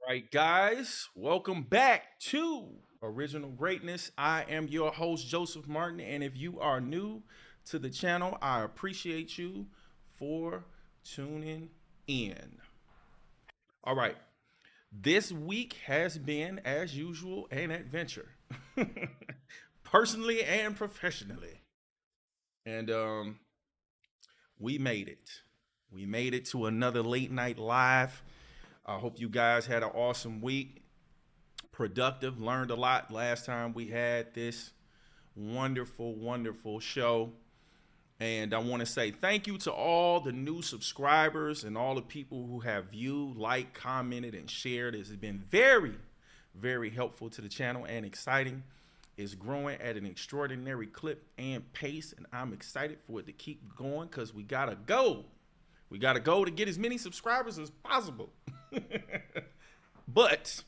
Right, guys, welcome back to Original Greatness. I am your host, Joseph Martin, and if you are new to the channel, I appreciate you for tuning in. All right, this week has been, as usual, an adventure, personally and professionally. And we made it. We made it to another late night live. I hope you guys had an awesome week, productive, learned a lot last time we had this wonderful, wonderful show. And I want to say thank you to all the new subscribers and all the people who have viewed, liked, commented, and shared. This has been very, very helpful to the channel and exciting. It's growing at an extraordinary clip and pace, and I'm excited for it to keep going because we got to go. We got to go to get as many subscribers as possible. But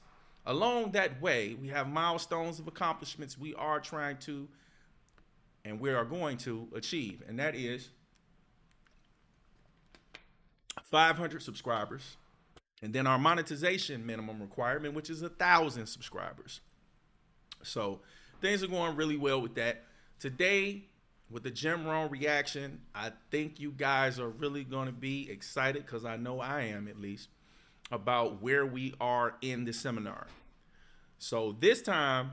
along that way, we have milestones of accomplishments we are trying to, and we are going to achieve. And that is 500 subscribers. And then our monetization minimum requirement, which is 1,000 subscribers. So things are going really well with that. Today, with the Jim Rohn reaction, I think you guys are really going to be excited, because I know I am at least, about where we are in the seminar. So this time,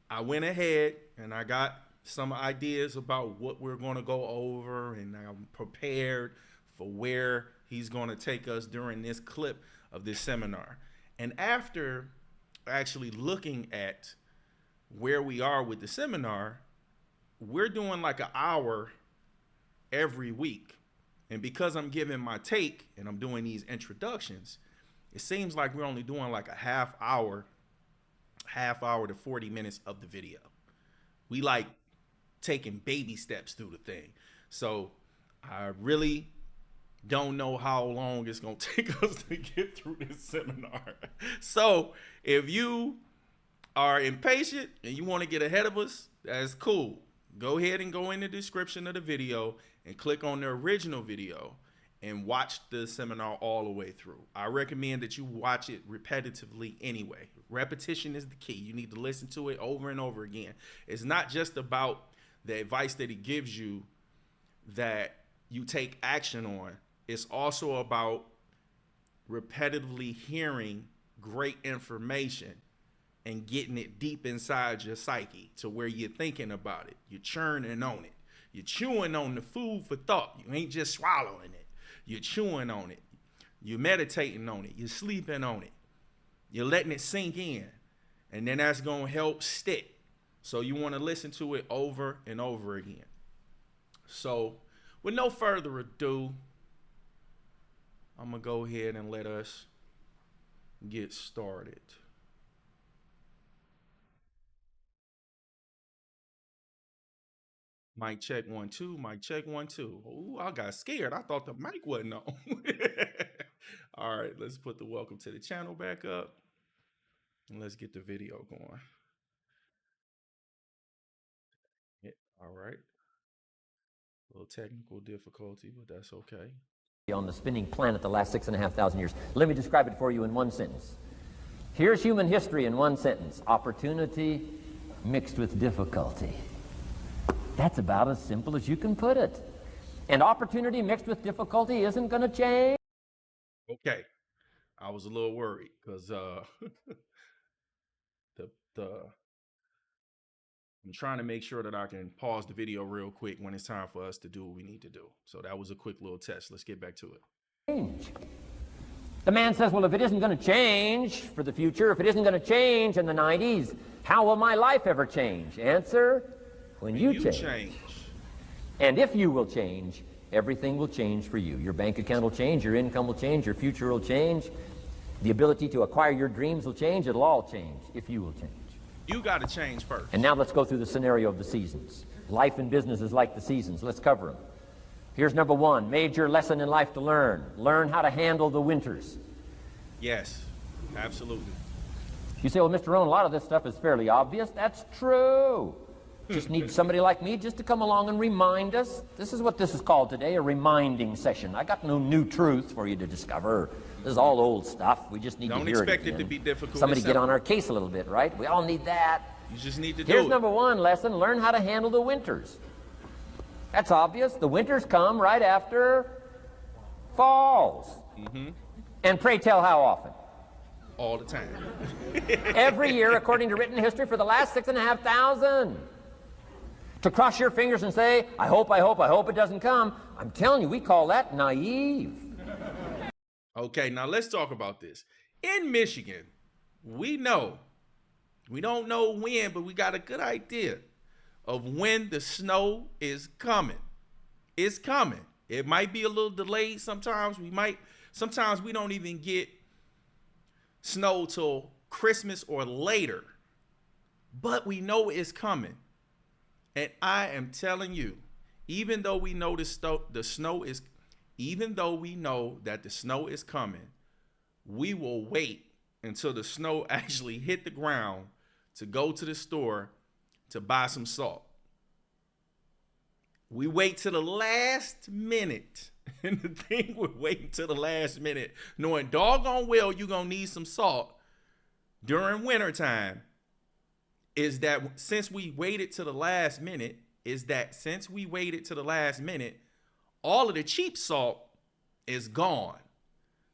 I went ahead and I got some ideas about what we're going to go over, and I'm prepared for where he's going to take us during this clip of this seminar. And after actually looking at where we are with the seminar, we're doing like an hour every week. And because I'm giving my take and I'm doing these introductions, it seems like we're only doing like a half hour to 40 minutes of the video. We like taking baby steps through the thing. So I really don't know how long it's going to take us to get through this seminar. So if you are impatient and you want to get ahead of us, that's cool. Go ahead and go in the description of the video and click on the original video and watch the seminar all the way through. I recommend that you watch it repetitively anyway. Repetition is the key. You need to listen to it over and over again. It's not just about the advice that he gives you that you take action on. It's also about repetitively hearing great information and getting it deep inside your psyche to where you're thinking about it. You're churning on it. You're chewing on the food for thought. You ain't just swallowing it. You're chewing on it. You're meditating on it. You're sleeping on it. You're letting it sink in. And then that's going to help stick. So you want to listen to it over and over again. So with no further ado, I'm going to go ahead and let us get started. Mic check 1 2. Mic check 1 2. Ooh, I got scared. I thought the mic wasn't on. All right, let's put the welcome to the channel back up, and let's get the video going. Yeah, all right. A little technical difficulty, but that's okay. On the spinning planet the last 6,500 years. Let me describe it for you in one sentence. Here's human history in one sentence: opportunity mixed with difficulty. That's about as simple as you can put it. And opportunity mixed with difficulty isn't going to change. Okay. I was a little worried because I'm trying to make sure that I can pause the video real quick when it's time for us to do what we need to do. So that was a quick little test. Let's get back to it. Change. The man says, well, if it isn't going to change for the future, if it isn't going to change in the 90s, how will my life ever change? Answer: when you change. And if you will change, everything will change for you. Your bank account will change, your income will change, your future will change, the ability to acquire your dreams will change. It'll all change if you will change. You got to change first. And now let's go through the scenario of the seasons. Life and business is like the seasons. Let's cover them. Here's number one, major lesson in life to learn. Learn how to handle the winters. Yes, absolutely. You say, well, Mr. Rohn, a lot of this stuff is fairly obvious. That's true. Just need somebody like me just to come along and remind us. This is what this is called today, a reminding session. I got no new truth for you to discover. This is all old stuff. We just need to hear it again. Don't expect it to be difficult. Somebody get on our case a little bit, right? We all need that. You just need to do it. Here's number one lesson. Learn how to handle the winters. That's obvious. The winters come right after falls. And pray tell how often? All the time. Every year, according to written history, for the last 6,500. To cross your fingers and say, I hope it doesn't come. I'm telling you, we call that naive. Okay, now let's talk about this. In Michigan, we don't know when, but we got a good idea of when the snow is coming. It's coming. It might be a little delayed sometimes. Sometimes we don't even get snow till Christmas or later, but we know it's coming. And I am telling you, even though we know even though we know that the snow is coming, we will wait until the snow actually hit the ground to go to the store to buy some salt. We wait till the last minute. And the thing with waiting till the last minute, knowing doggone well you're going to need some salt during wintertime, is that since we waited to the last minute, all of the cheap salt is gone.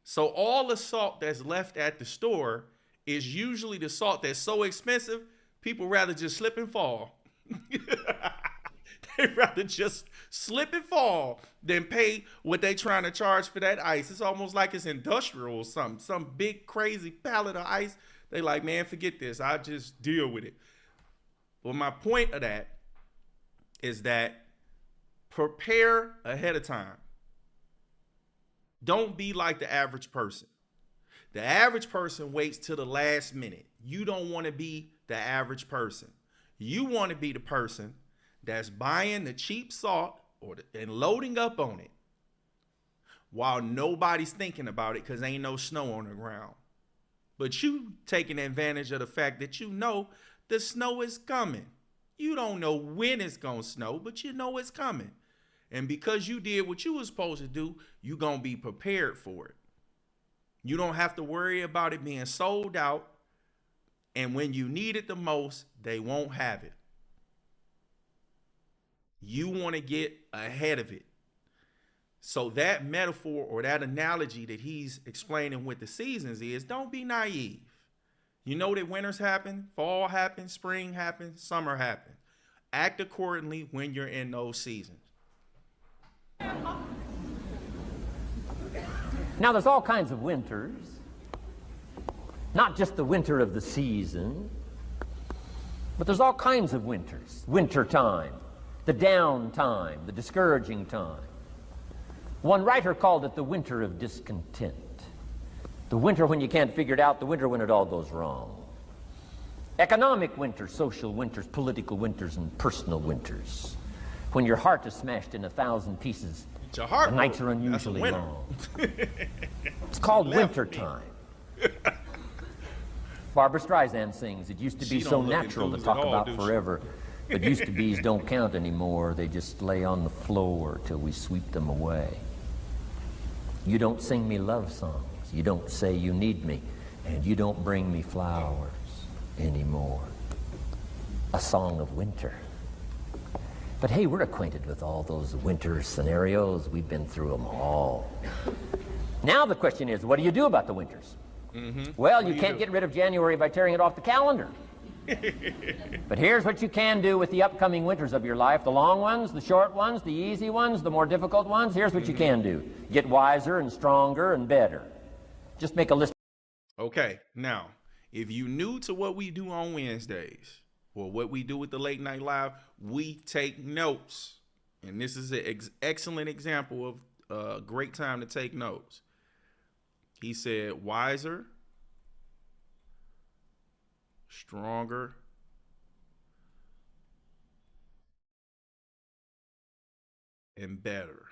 So all the salt that's left at the store is usually the salt that's so expensive, people rather just slip and fall. They'd rather just slip and fall than pay what they trying to charge for that ice. It's almost like it's industrial or something. Some big crazy pallet of ice. They like, man, forget this. I'll just deal with it. Well, my point of that is that prepare ahead of time. Don't be like the average person. The average person waits till the last minute. You don't want to be the average person. You want to be the person that's buying the cheap salt and loading up on it while nobody's thinking about it because ain't no snow on the ground. But you taking advantage of the fact that you know the snow is coming. You don't know when it's going to snow, but you know it's coming. And because you did what you were supposed to do, you're going to be prepared for it. You don't have to worry about it being sold out. And when you need it the most, they won't have it. You want to get ahead of it. So that metaphor or that analogy that he's explaining with the seasons is don't be naive. You know that winters happen, fall happens, spring happens, summer happens. Act accordingly when you're in those seasons. Now, there's all kinds of winters. Not just the winter of the season, but there's all kinds of winters. Winter time, the down time, the discouraging time. One writer called it the winter of discontent. The winter when you can't figure it out, the winter when it all goes wrong. Economic winters, social winters, political winters, and personal winters. When your heart is smashed in 1,000 pieces, the nights are unusually long. It's called winter time. Barbara Streisand sings, it used to be so natural to talk about forever, but used to be's don't count anymore. They just lay on the floor till we sweep them away. You don't sing me love songs. You don't say you need me, and you don't bring me flowers anymore. A song of winter. But hey, we're acquainted with all those winter scenarios. We've been through them all. Now the question is, what do you do about the winters? Well, you can't get rid of January by tearing it off the calendar. But here's what you can do with the upcoming winters of your life. The long ones, the short ones, the easy ones, the more difficult ones. Here's what you can do. Get wiser and stronger and better. Just make a list. Okay, now, if you're new to what we do on Wednesdays, or what we do with the Late Night Live, we take notes. And this is an excellent example of a great time to take notes. He said, wiser, stronger, and better.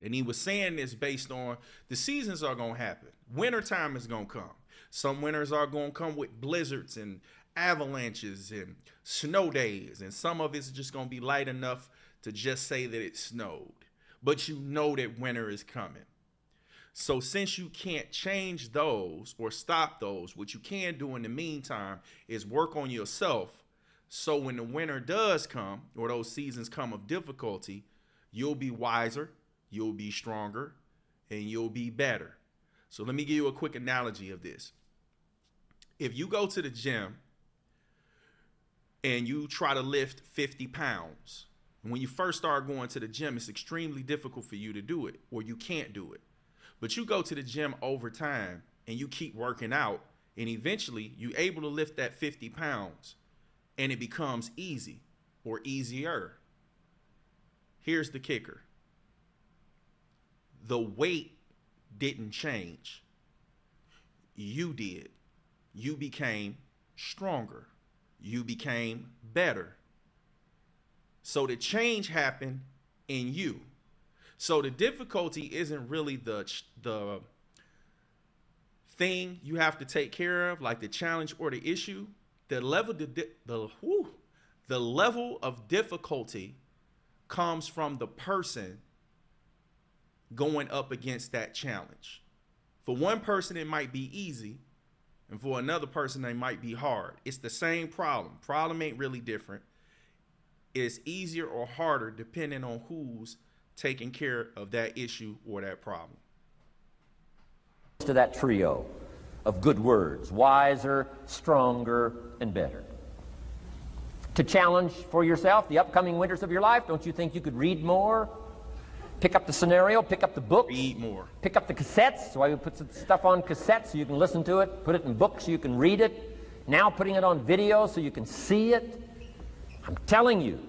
And he was saying this based on the seasons are going to happen. Wintertime is going to come. Some winters are going to come with blizzards and avalanches and snow days, and some of it's just going to be light enough to just say that it snowed, but you know that winter is coming. So since you can't change those or stop those, what you can do in the meantime is work on yourself, so when the winter does come, or those seasons come of difficulty, you'll be wiser, you'll be stronger, and you'll be better. So let me give you a quick analogy of this. If you go to the gym and you try to lift 50 pounds, and when you first start going to the gym, it's extremely difficult for you to do it, or you can't do it. But you go to the gym over time and you keep working out, and eventually you're able to lift that 50 pounds and it becomes easy or easier. Here's the kicker. The weight didn't change. You did. You became stronger. You became better. So the change happened in you. So the difficulty isn't really the thing you have to take care of, like the challenge or the issue. The level of difficulty comes from the person going up against that challenge. For one person, it might be easy, and for another person, it might be hard. It's the same problem. Problem ain't really different. It's easier or harder depending on who's taking care of that issue or that problem. To that trio of good words: wiser, stronger, and better. To challenge for yourself the upcoming winters of your life, don't you think you could read more? Pick up the scenario, pick up the books. Read more. Pick up the cassettes. So I would put some stuff on cassettes so you can listen to it. Put it in books so you can read it. Now putting it on video so you can see it. I'm telling you,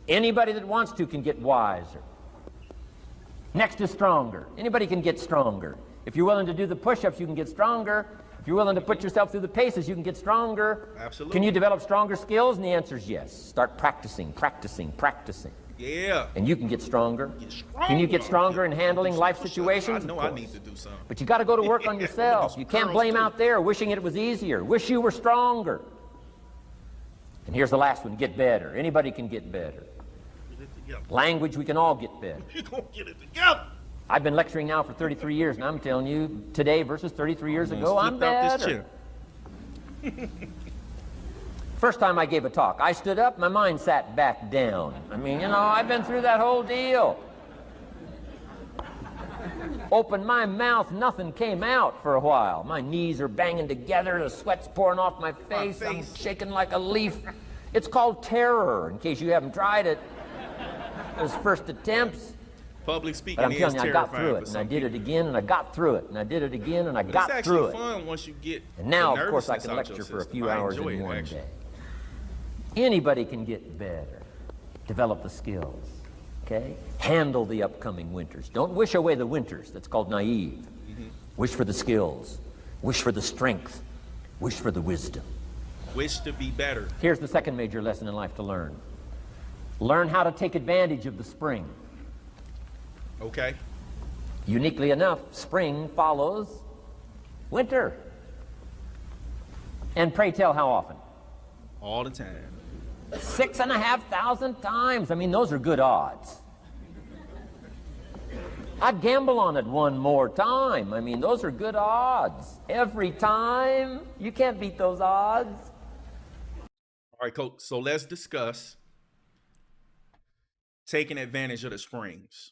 anybody that wants to can get wiser. Next is stronger. Anybody can get stronger. If you're willing to do the push-ups, you can get stronger. If you're willing to put yourself through the paces, you can get stronger. Absolutely. Can you develop stronger skills? And the answer is yes. Start practicing, practicing, practicing. Yeah. And you can get stronger. Can you get stronger in handling life situations? I know I need to do something. But you got to go to work on yourself. You can't blame out there wishing it was easier. Wish you were stronger. And here's the last one: get better. Anybody can get better. Language, we can all get better. You're going to get it together. I've been lecturing now for 33 years, and I'm telling you, today versus 33 years ago, I'm better. First time I gave a talk, I stood up, my mind sat back down. I mean, you know, I've been through that whole deal. Opened my mouth, nothing came out for a while. My knees are banging together, the sweat's pouring off my face. I'm shaking like a leaf. It's called terror, in case you haven't tried it. Those first attempts. Public speaking but I'm telling you, I got terrifying through it, and I did it again, and I got through it, and I did it again, and I got through it. It's actually fun once you get. And now, of course, I can lecture for a few hours in one day. Anybody can get better. Develop the skills, okay? Handle the upcoming winters. Don't wish away the winters. That's called naive. Wish for the skills. Wish for the strength. Wish for the wisdom. Wish to be better. Here's the second major lesson in life to learn. Learn how to take advantage of the spring. Okay. Uniquely enough, spring follows winter. And pray tell, how often? All the time. 6,500 times. I mean, those are good odds. I'd gamble on it one more time. I mean, those are good odds. Every time. You can't beat those odds. All right, Coach. So let's discuss taking advantage of the springs.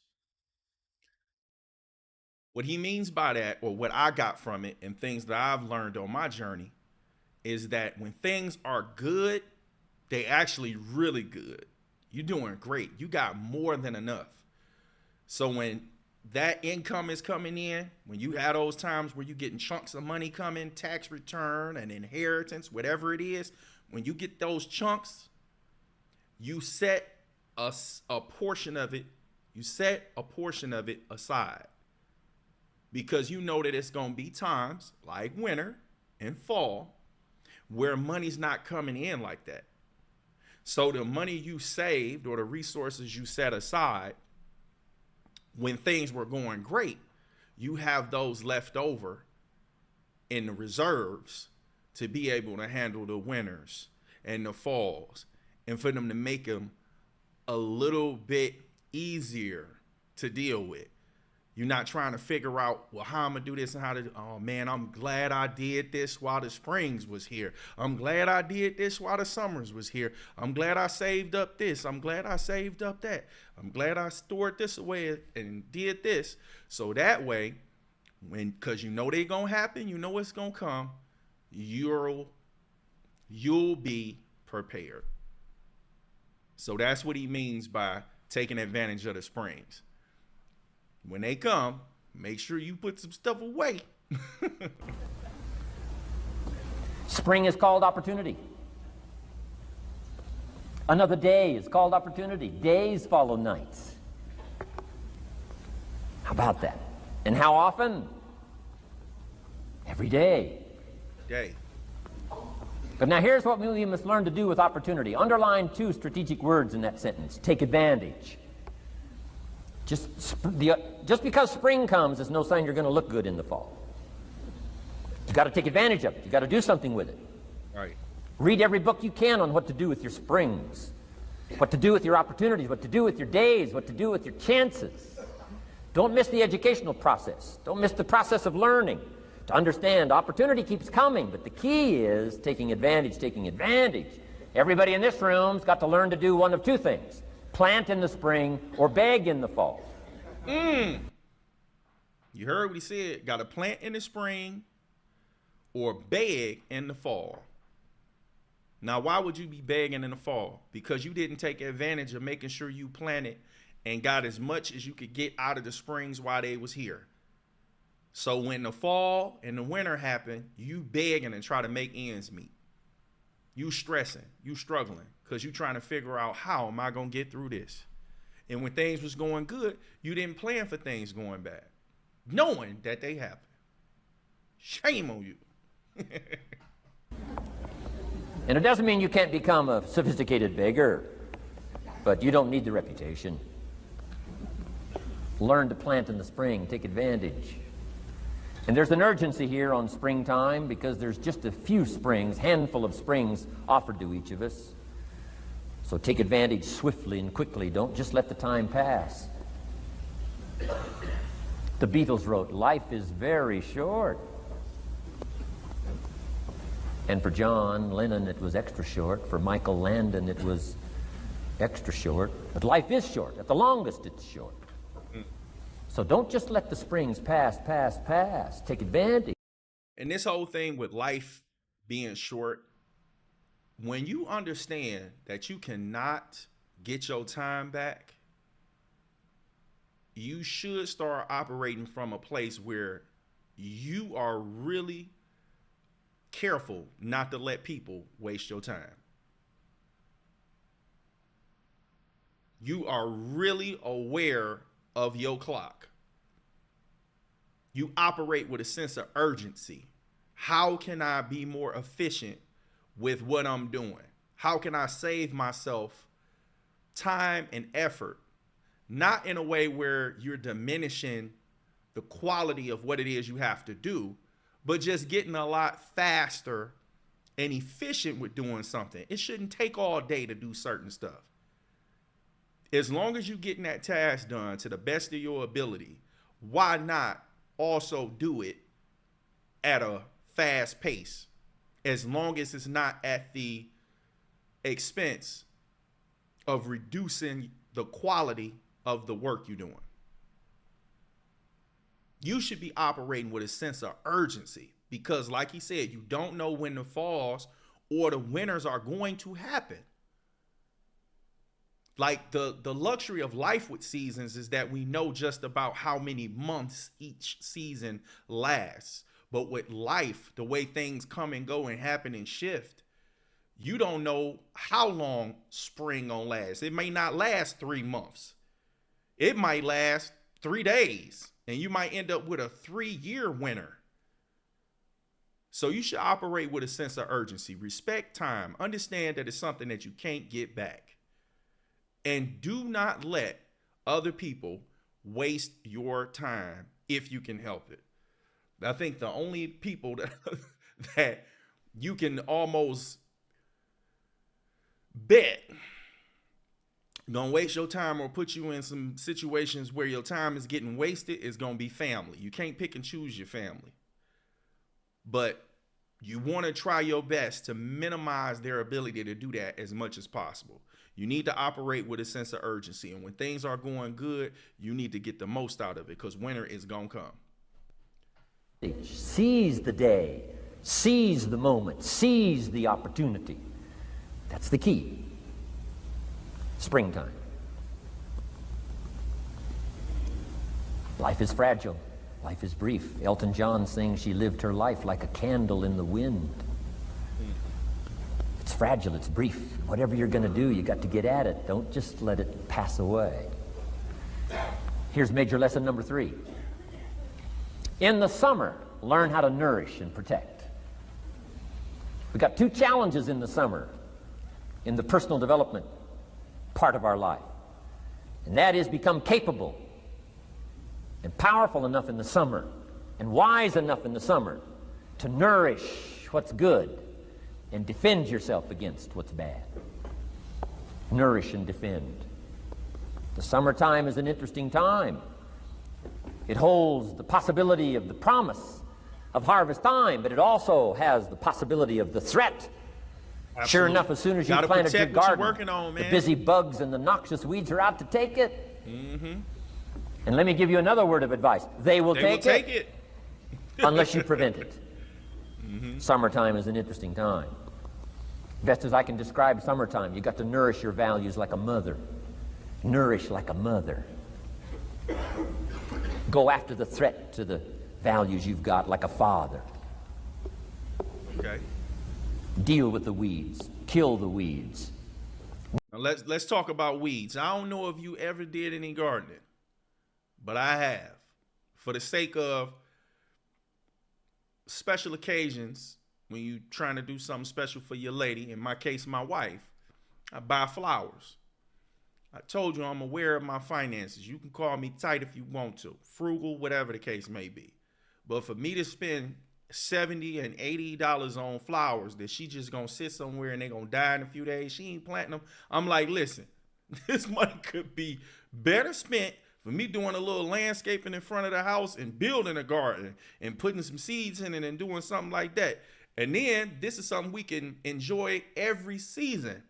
What he means by that, or what I got from it and things that I've learned on my journey, is that when things are good, they actually really good. You're doing great. You got more than enough. So when that income is coming in, when you have those times where you're getting chunks of money coming, tax return, an inheritance, whatever it is, when you get those chunks, you set a portion of it, aside. Because you know that it's going to be times like winter and fall where money's not coming in like that. So the money you saved or the resources you set aside when things were going great, you have those left over in the reserves to be able to handle the winters and the falls, and for them to make them a little bit easier to deal with. You're not trying to figure out, well, how I'm gonna do this and how to, oh man, I'm glad I did this while the springs was here. I'm glad I did this while the summers was here. I'm glad I saved up this. I'm glad I saved up that. I'm glad I stored this away and did this. So that way, cause you know they gonna happen, you know it's gonna come, you'll be prepared. So that's what he means by taking advantage of the springs. When they come, make sure you put some stuff away. Spring is called opportunity. Another day is called opportunity. Days follow nights. How about that? And how often? Every day. Day. But now here's what we must learn to do with opportunity. Underline 2 strategic words in that sentence. Take advantage. Just because spring comes is no sign you're going to look good in the fall. You got to take advantage of it. You got to do something with it. Right. Read every book you can on what to do with your springs, what to do with your opportunities, what to do with your days, what to do with your chances. Don't miss the educational process. Don't miss the process of learning. To understand, opportunity keeps coming, but the key is taking advantage, taking advantage. Everybody in this room's got to learn to do one of 2 things. Plant in the spring or beg in the fall. You heard what he said. Got to plant in the spring or beg in the fall. Now, why would you be begging in the fall? Because you didn't take advantage of making sure you planted and got as much as you could get out of the springs while they was here. So when the fall and the winter happen, you begging and try to make ends meet. You stressing, you struggling, because you trying to figure out, how am I going to get through this? And when things was going good, you didn't plan for things going bad, knowing that they happen. Shame on you. And it doesn't mean you can't become a sophisticated beggar, but you don't need the reputation. Learn to plant in the spring, take advantage. And there's an urgency here on springtime because there's just a few springs, handful of springs offered to each of us. So take advantage swiftly and quickly. Don't just let the time pass. The Beatles wrote, "Life is very short." And for John Lennon, it was extra short. For Michael Landon, it was extra short. But life is short. At the longest, it's short. So don't just let the springs pass. Take advantage. And this whole thing with life being short, when you understand that you cannot get your time back, you should start operating from a place where you are really careful not to let people waste your time. You are really aware of your clock. You operate with a sense of urgency. How can I be more efficient with what I'm doing? How can I save myself time and effort? Not in a way where you're diminishing the quality of what it is you have to do, but just getting a lot faster and efficient with doing something. It shouldn't take all day to do certain stuff. As long as you're getting that task done to the best of your ability, why not also do it at a fast pace, as long as it's not at the expense of reducing the quality of the work you're doing? You should be operating with a sense of urgency because, like he said, you don't know when the falls or the winters are going to happen. Like the luxury of life with seasons is that we know just about how many months each season lasts. But with life, the way things come and go and happen and shift, you don't know how long spring gonna last. It may not last 3 months. It might last 3 days, and you might end up with a 3-year winter. So you should operate with a sense of urgency. Respect time. Understand that it's something that you can't get back. And do not let other people waste your time if you can help it. I think the only people that you can almost bet gonna waste your time or put you in some situations where your time is getting wasted is gonna be family. You can't pick and choose your family, but you want to try your best to minimize their ability to do that as much as possible. You need to operate with a sense of urgency, and when things are going good, you need to get the most out of it, because winter is gonna come. Seize the day, seize the moment, seize the opportunity. That's the key. Springtime. Life is fragile. Life is brief. Elton John sings, she lived her life like a candle in the wind. It's fragile, it's brief. Whatever you're going to do, you got to get at it. Don't just let it pass away. Here's major lesson number 3. In the summer, learn how to nourish and protect. We got 2 challenges in the summer in the personal development part of our life. And that is become capable and powerful enough in the summer and wise enough in the summer to nourish what's good and defend yourself against what's bad. Nourish and defend. The summertime is an interesting time. It holds the possibility of the promise of harvest time, but it also has the possibility of the threat. Absolutely. Sure enough, as soon as you planted your garden, the busy bugs and the noxious weeds are out to take it. Mm-hmm. And let me give you another word of advice. They will take it unless you prevent it. Mm-hmm. Summertime is an interesting time. Best as I can describe summertime, you got to nourish your values like a mother. Nourish like a mother. Go after the threat to the values you've got like a father. Okay. Deal with the weeds. Kill the weeds. Now let's talk about weeds. I don't know if you ever did any gardening, but I have. For the sake of special occasions, when you're trying to do something special for your lady, in my case, my wife, I buy flowers. I told you I'm aware of my finances. You can call me tight if you want to, frugal, whatever the case may be. But for me to spend $70 and $80 on flowers that she just gonna sit somewhere and they gonna die in a few days, she ain't planting them. I'm like, listen, this money could be better spent for me doing a little landscaping in front of the house and building a garden and putting some seeds in it and doing something like that. And then this is something we can enjoy every season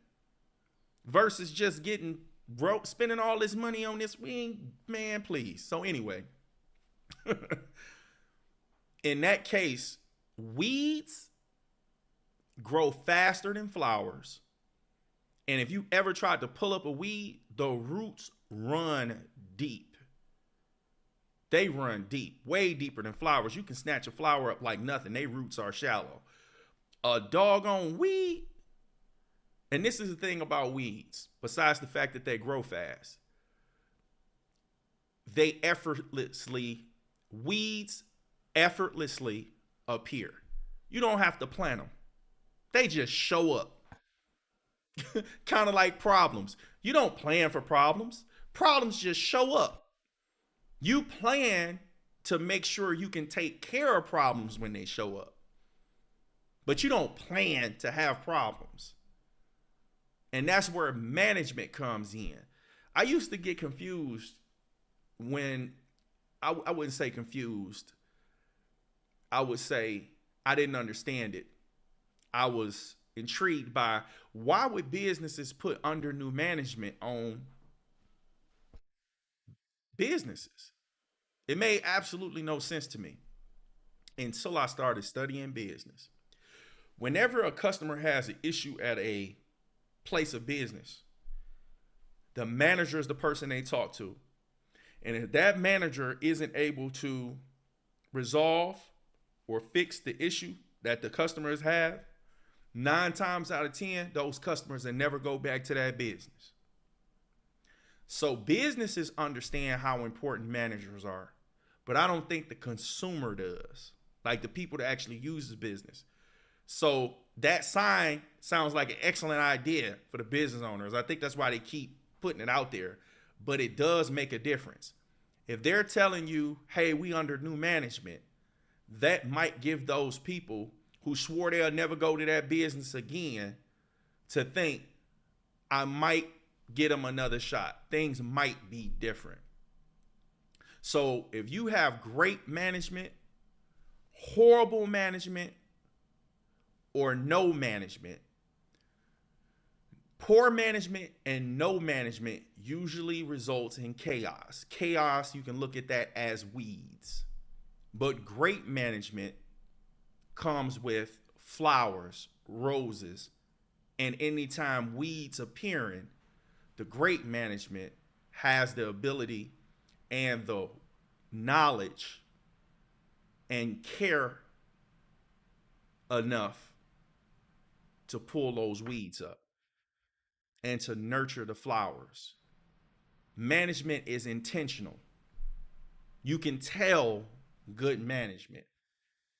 versus just getting broke, spending all this money on this. We ain't, man, please. So anyway, in that case, weeds grow faster than flowers. And if you ever tried to pull up a weed, the roots run deep. They run deep, way deeper than flowers. You can snatch a flower up like nothing. They roots are shallow. A doggone weed, and this is the thing about weeds, besides the fact that they grow fast, weeds effortlessly appear. You don't have to plant them. They just show up. Kind of like problems. You don't plan for problems. Problems just show up. You plan to make sure you can take care of problems when they show up. But you don't plan to have problems. And that's where management comes in. I used to get confused when, I wouldn't say confused. I would say I didn't understand it. I was intrigued by why would businesses put under new management on businesses? It made absolutely no sense to me until I started studying business. Whenever a customer has an issue at a place of business, the manager is the person they talk to. And if that manager isn't able to resolve or fix the issue that the customers have, 9 times out of 10, those customers will never go back to that business. So businesses understand how important managers are, but I don't think the consumer does, like the people that actually use the business. So that sign sounds like an excellent idea for the business owners. I think that's why they keep putting it out there, but it does make a difference. If they're telling you, hey, we under new management, that might give those people who swore they'll never go to that business again to think, I might get them another shot. Things might be different. So if you have great management, horrible management, or no management, poor management and no management usually results in chaos. Chaos, you can look at that as weeds. But great management comes with flowers, roses, and anytime weeds appearing, the great management has the ability and the knowledge and care enough to pull those weeds up and to nurture the flowers. Management is intentional. You can tell good management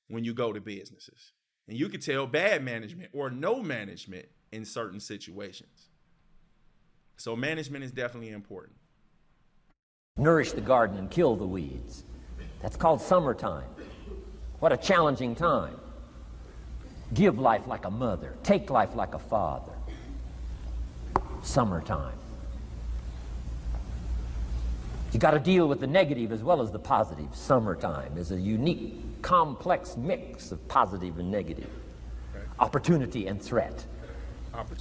when you go to businesses, and you can tell bad management or no management in certain situations. So management is definitely important. Nourish the garden and kill the weeds. That's called summertime. What a challenging time. Give life like a mother. Take life like a father. Summertime. You got to deal with the negative as well as the positive. Summertime is a unique, complex mix of positive and negative. Right. Opportunity and threat.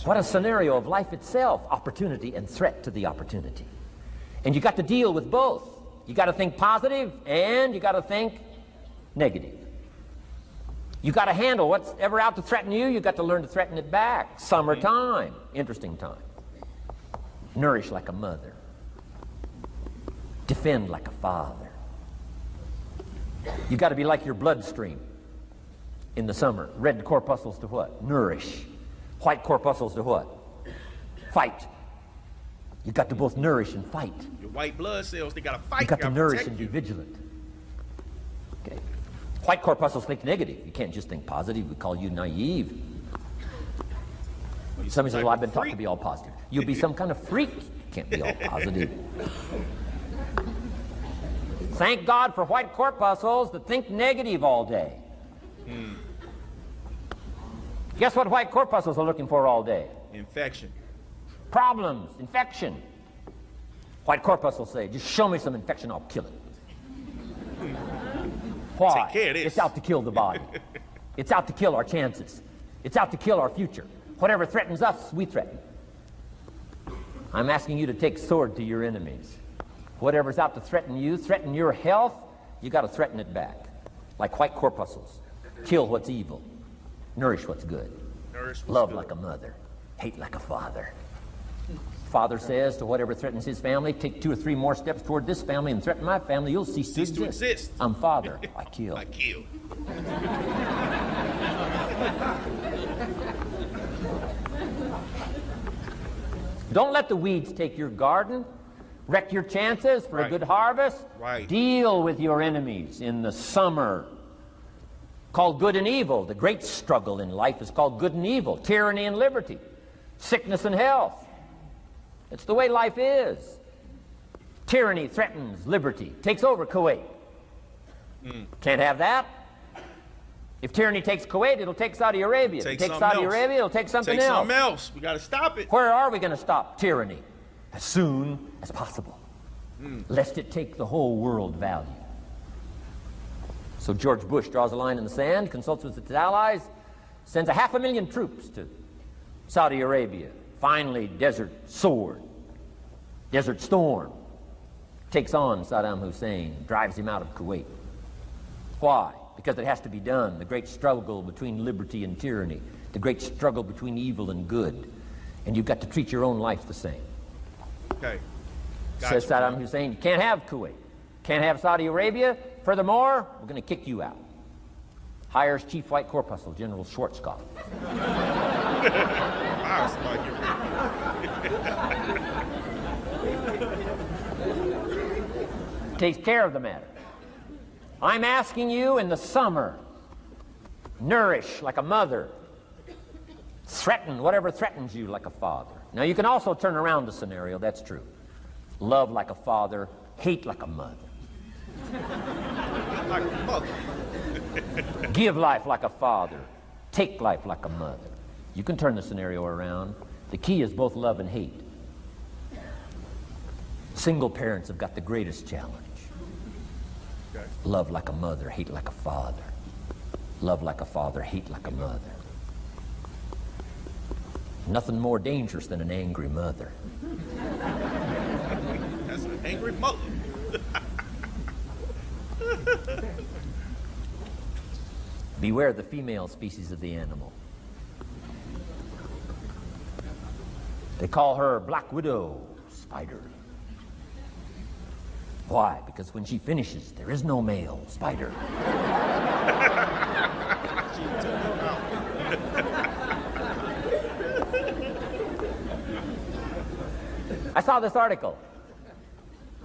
What a scenario of life itself. Opportunity and threat to the opportunity. And you got to deal with both. You got to think positive and you got to think negative. You got to handle what's ever out to threaten you. You got to learn to threaten it back. Summertime. Interesting time. Nourish like a mother. Defend like a father. You got to be like your bloodstream in the summer. Red corpuscles to what? Nourish. White corpuscles to what? Fight. You got to both nourish and fight. Your white blood cells, they got to fight. You got to nourish and be vigilant. Okay. White corpuscles think negative. You can't just think positive. We call you naive. Well, somebody says, well, I've been taught to be all positive. You'll be some kind of freak. You can't be all positive. Thank God for white corpuscles that think negative all day. Guess what white corpuscles are looking for all day? Infection. Problems, infection. White corpuscles say, just show me some infection, I'll kill it. Why? Take care of this. It's out to kill the body. It's out to kill our chances. It's out to kill our future. Whatever threatens us, we threaten. I'm asking you to take sword to your enemies. Whatever's out to threaten you, threaten your health, you got to threaten it back. Like white corpuscles. Kill what's evil. Nourish what's good. Love like a mother. Hate like a father. Father says to whatever threatens his family, take 2 or 3 more steps toward this family and threaten my family, you'll cease to exist. I'm father. I kill. I kill. Don't let the weeds take your garden. Wreck your chances for a good harvest. Right. Deal with your enemies in the summer. Called good and evil. The great struggle in life is called good and evil. Tyranny and liberty. Sickness and health. It's the way life is. Tyranny threatens liberty. Takes over Kuwait. Can't have that. If tyranny takes Kuwait, it'll take Saudi Arabia. If it takes Saudi Arabia, it'll take something else. Take something else. We got to stop it. Where are we going to stop tyranny? As soon as possible. Lest it take the whole world value. So George Bush draws a line in the sand, consults with its allies, sends 500,000 troops to Saudi Arabia. Finally, Desert Sword, Desert Storm, takes on Saddam Hussein, drives him out of Kuwait. Why? Because it has to be done. The great struggle between liberty and tyranny, the great struggle between evil and good. And you've got to treat your own life the same. Okay. Says Saddam Hussein, you can't have Kuwait, can't have Saudi Arabia. Furthermore, we're going to kick you out. Hires Chief White Corpuscle, General Schwarzkopf. Takes care of the matter. I'm asking you in the summer, nourish like a mother. Threaten whatever threatens you like a father. Now you can also turn around the scenario, that's true. Love like a father, hate like a mother. Like a mother. Give life like a father. Take life like a mother. You can turn the scenario around. The key is both love and hate. Single parents have got the greatest challenge. Okay. Love like a mother, hate like a father. Love like a father, hate like a mother. Nothing more dangerous than an angry mother. That's an angry mother. Beware the female species of the animal. They call her Black Widow spider. Why? Because when she finishes, there is no male spider. I saw this article.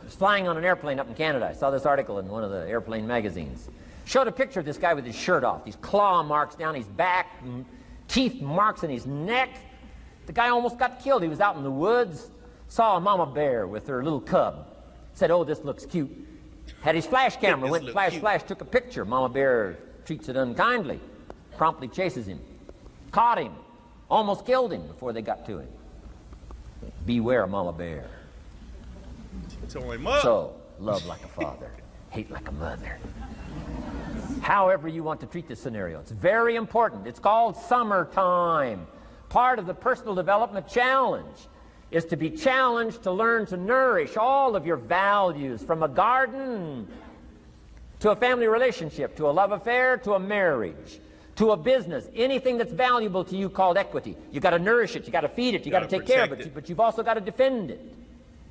I was flying on an airplane up in Canada. I saw this article in one of the airplane magazines. Showed a picture of this guy with his shirt off, these claw marks down his back, teeth marks in his neck. The guy almost got killed. He was out in the woods, saw a mama bear with her little cub. Said, oh, this looks cute. Had his flash camera, went flash, took a picture. Mama bear treats it unkindly, promptly chases him. Caught him, almost killed him before they got to him. Beware mama bear. So, love like a father, hate like a mother. However you want to treat this scenario, it's very important. It's called summertime. Part of the personal development challenge is to be challenged to learn to nourish all of your values, from a garden to a family relationship, to a love affair, to a marriage, to a business, anything that's valuable to you called equity. You got to nourish it, you got to feed it, you got to take care of it, but you've also got to defend it.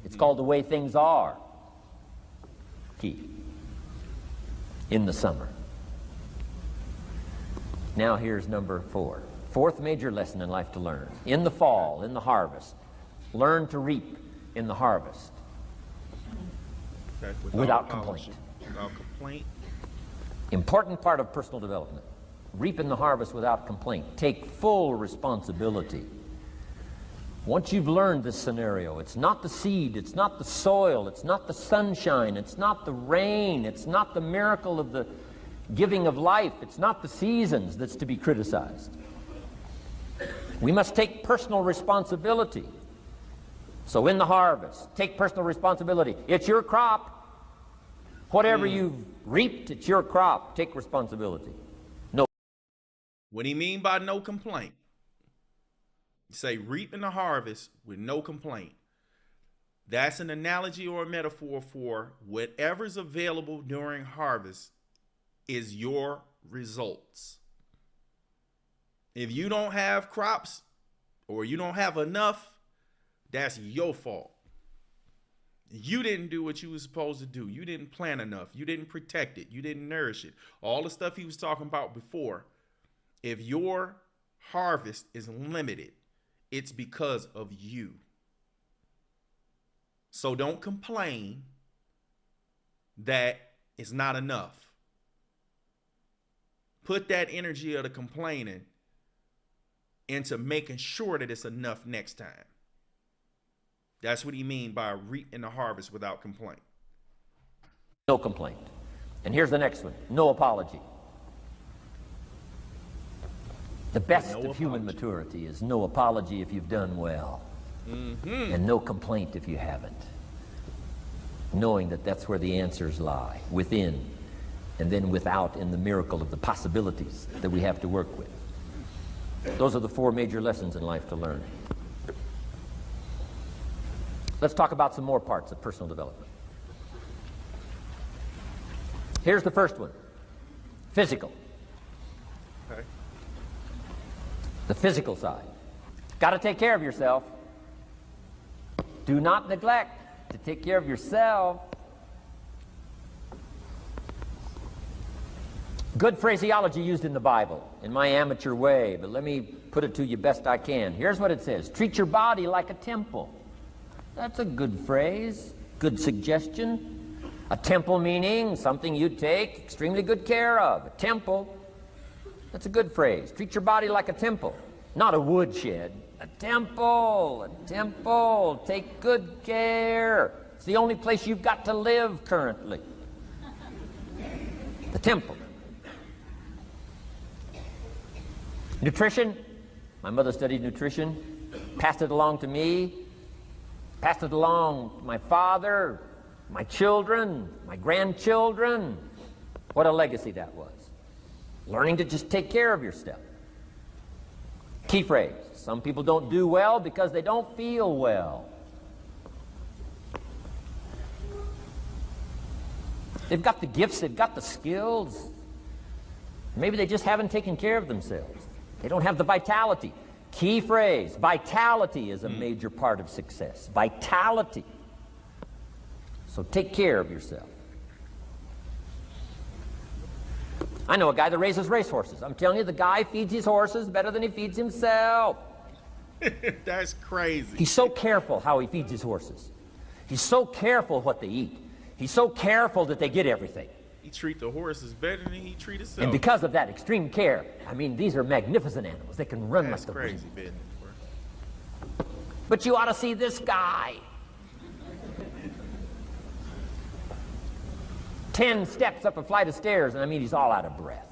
It's called the way things are. Key. In the summer. Now here's number 4. Fourth major lesson in life to learn. In the fall, in the harvest, learn to reap in the harvest. Okay. Without complaint. Without complaint. Important part of personal development. Reap in the harvest without complaint. Take full responsibility. Once you've learned this scenario, it's not the seed, it's not the soil, it's not the sunshine, it's not the rain, it's not the miracle of the giving of life, it's not the seasons that's to be criticized. We must take personal responsibility. So in the harvest, take personal responsibility. It's your crop. Whatever you've reaped, it's your crop. Take responsibility. No. What do you mean by no complaint? You say reap in the harvest with no complaint. That's an analogy or a metaphor for whatever's available during harvest is your results. If you don't have crops or you don't have enough, that's your fault. You didn't do what you were supposed to do. You didn't plant enough. You didn't protect it. You didn't nourish it. All the stuff he was talking about before. If your harvest is limited, it's because of you. So don't complain that it's not enough. Put that energy of the complaining into making sure that it's enough next time. That's what he means by reap in the harvest without complaint. No complaint. And here's the next one. No apology. The best of human maturity is no apology if you've done well. And no complaint if you haven't. Knowing that that's where the answers lie, within, and then without, in the miracle of the possibilities that we have to work with. Those are the 4 major lessons in life to learn. Let's talk about some more parts of personal development. Here's the first one. Physical. Okay. The physical side. Got to take care of yourself. Do not neglect to take care of yourself. Good phraseology used in the Bible, in my amateur way, but let me put it to you best I can. Here's what it says. Treat your body like a temple. That's a good phrase, good suggestion. A temple meaning something you take extremely good care of. A temple, that's a good phrase. Treat your body like a temple, not a woodshed. A temple, take good care. It's the only place you've got to live currently. The temple. Nutrition. My mother studied nutrition, passed it along to me, passed it along to my father, my children, my grandchildren. What a legacy that was. Learning to just take care of yourself. Key phrase. Some people don't do well because they don't feel well. They've got the gifts, they've got the skills. Maybe they just haven't taken care of themselves. They don't have the vitality. Key phrase. Vitality is a major part of success. Vitality. So take care of yourself. I know a guy that raises racehorses. I'm telling you, the guy feeds his horses better than he feeds himself. That's crazy. He's so careful how he feeds his horses. He's so careful what they eat. He's so careful that they get everything. He treats the horses better than he treats himself. And because of that extreme care, I mean, these are magnificent animals. They can run like the wind. That's crazy business, bro. But you ought to see this guy. 10 steps up a flight of stairs, and I mean, he's all out of breath.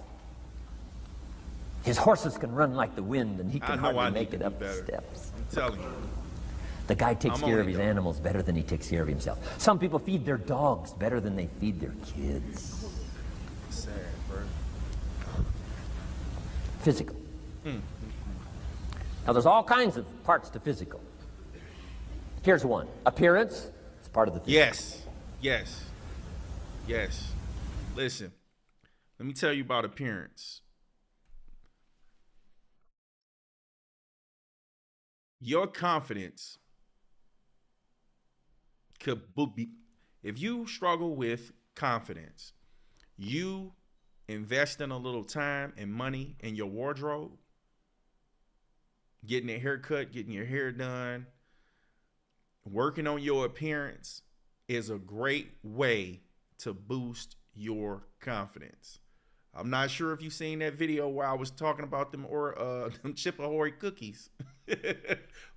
His horses can run like the wind, and he can hardly make it up the steps. I'm telling you. The guy takes care of his animals better than he takes care of himself. Some people feed their dogs better than they feed their kids. Sad, bro. Physical. Now, there's all kinds of parts to physical. Here's one. Appearance is part of the physical. Yes. Yes. Yes. Listen, let me tell you about appearance. Your confidence could be, if you struggle with confidence, you invest in a little time and money in your wardrobe, getting a haircut, getting your hair done, working on your appearance is a great way to boost your confidence. I'm not sure if you've seen that video where I was talking about them Chip Ahoy cookies.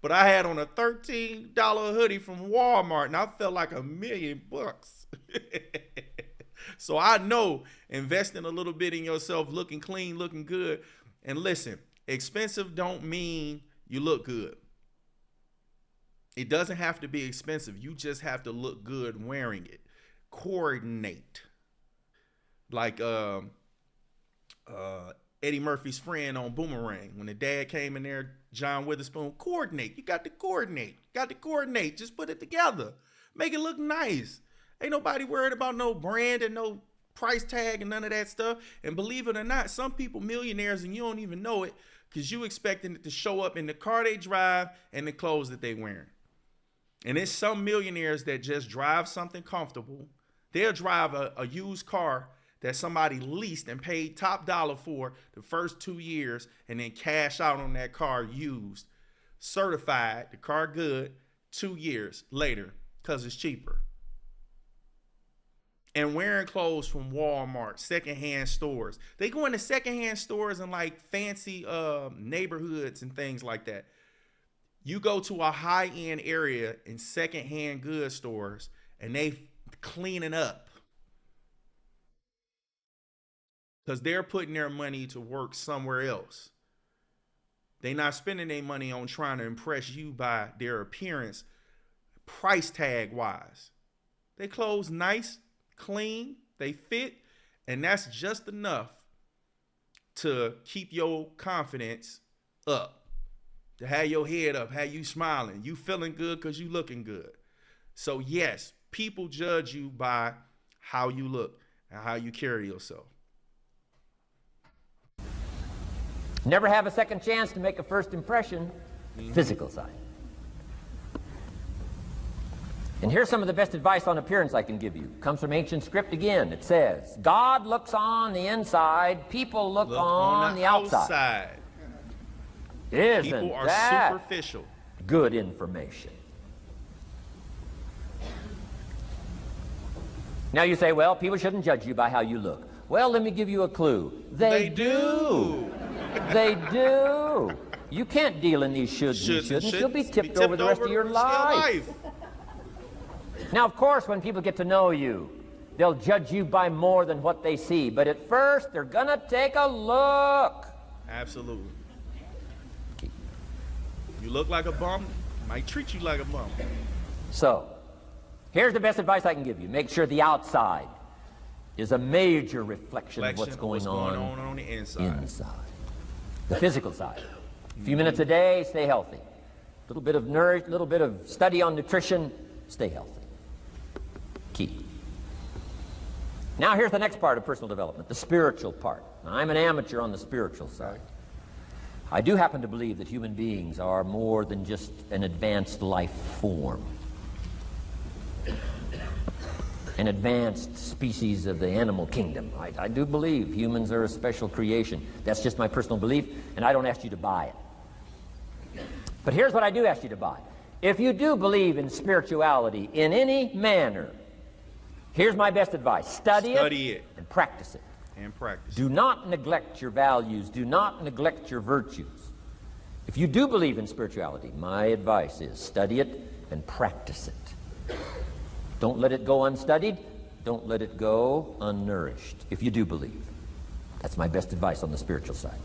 But I had on a $13 hoodie from Walmart and I felt like $1,000,000. So I know investing a little bit in yourself, looking clean, looking good. And listen, expensive don't mean you look good. It doesn't have to be expensive. You just have to look good wearing it. Coordinate. Like Eddie Murphy's friend on Boomerang. When the dad came in there, John Witherspoon, coordinate. You got to coordinate. You got to coordinate. Just put it together. Make it look nice. Ain't nobody worried about no brand and no price tag and none of that stuff. And believe it or not, some people millionaires and you don't even know it because you expecting it to show up in the car they drive and the clothes that they wearing. And it's some millionaires that just drive something comfortable. They'll drive a used car that somebody leased and paid top dollar for the first 2 years and then cash out on that car used, certified, the car good, 2 years later because it's cheaper. And wearing clothes from Walmart, secondhand stores. They go into secondhand stores in like fancy neighborhoods and things like that. You go to a high-end area in secondhand goods stores and they cleaning up because they're putting their money to work somewhere else. They're not spending their money on trying to impress you by their appearance, price tag wise. They clothes nice, clean, they fit, and that's just enough to keep your confidence up, to have your head up, have you smiling, you feeling good because you looking good. So yes, people judge you by how you look and how you carry yourself. Never have a second chance to make a first impression. Physical side. And here's some of the best advice on appearance I can give you. Comes from ancient script again. It says, God looks on the inside, people look on the outside. Isn't people are that superficial. Good information? Now you say, well, people shouldn't judge you by how you look. Well, let me give you a clue. They do. They do. You can't deal in these shoulds and shouldn't. You'll be tipped over the rest of your life. Now, of course, when people get to know you, they'll judge you by more than what they see. But at first, they're going to take a look. Absolutely. You look like a bum, might treat you like a bum. So, here's the best advice I can give you. Make sure the outside is a major reflection of what's going on the inside. The physical side. A few minutes a day, stay healthy. A little bit of little bit of study on nutrition, stay healthy. Key. Now here's the next part of personal development, the spiritual part. Now, I'm an amateur on the spiritual side. I do happen to believe that human beings are more than just an advanced life form, an advanced species of the animal kingdom. I do believe humans are a special creation. That's just my personal belief, and I don't ask you to buy it. But here's what I do ask you to buy. If you do believe in spirituality in any manner, here's my best advice. Study it and practice it. Do not neglect your values. Do not neglect your virtues. If you do believe in spirituality, my advice is study it and practice it. Don't let it go unstudied. Don't let it go unnourished, if you do believe. That's my best advice on the spiritual side.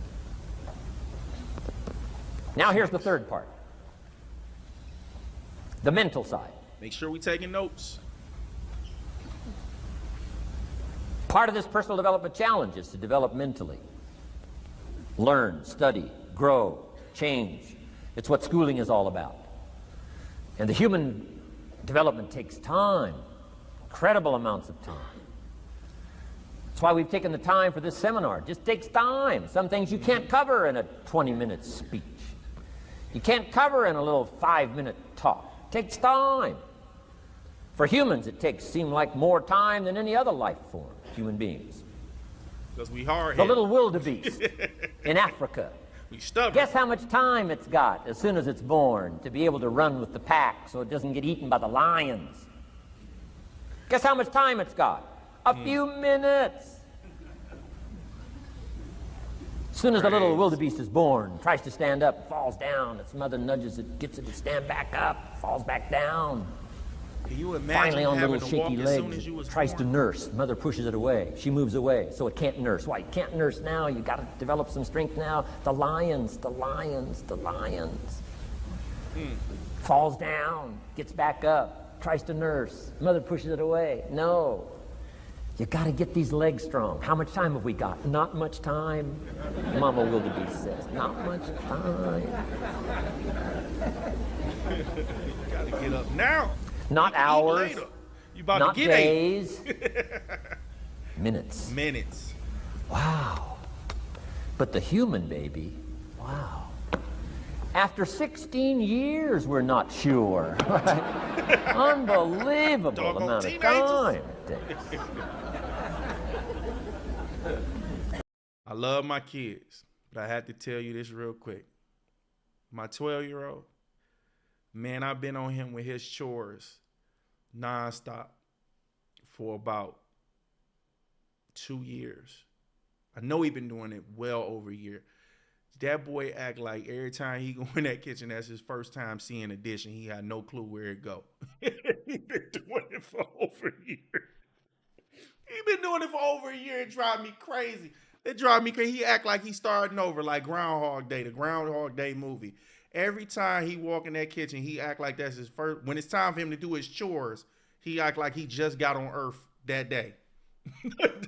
Now here's the third part. The mental side. Make sure we're taking notes. Part of this personal development challenge is to develop mentally. Learn, study, grow, change. It's what schooling is all about. And the human development takes time, incredible amounts of time. That's why we've taken the time for this seminar. It just takes time. Some things you can't cover in a 20-minute speech. You can't cover in a little 5-minute talk. It takes time. For humans, it seems like more time than any other life form, human beings. Because we hard. The little wildebeest in Africa. We stubborn. Guess how much time it's got as soon as it's born to be able to run with the pack so it doesn't get eaten by the lions? Guess how much time it's got? A few minutes. As soon as the little wildebeest is born, tries to stand up, falls down, its mother nudges it, gets it to stand back up, falls back down. Can you imagine finally on having little to walk shaky as soon legs, as you was tries born? to nurse. Mother pushes it away. She moves away, so it can't nurse. Why? You can't nurse now. You got to develop some strength now. The lions. Falls down, gets back up, tries to nurse. Mother pushes it away. No. You got to get these legs strong. How much time have we got? Not much time. Mama wildebeest says, not much time. You got to get up now. Not hours, you about not to get days, minutes. Minutes. Wow. But the human baby, wow. After 16 years, we're not sure. Right? Unbelievable amount of time it takes. I love my kids, but I had to tell you this real quick. My 12-year-old, man, I've been on him with his chores nonstop for about 2 years. I know he's been doing it well over a year. That boy act like every time he go in that kitchen, that's his first time seeing a dish, and he had no clue where it go. He been doing it for over a year. He been doing it for over a year. It drive me crazy. It drive me crazy. He act like he's starting over, like Groundhog Day, the Groundhog Day movie. Every time he walk in that kitchen, he act like that's his first. When it's time for him to do his chores, he act like he just got on Earth that day.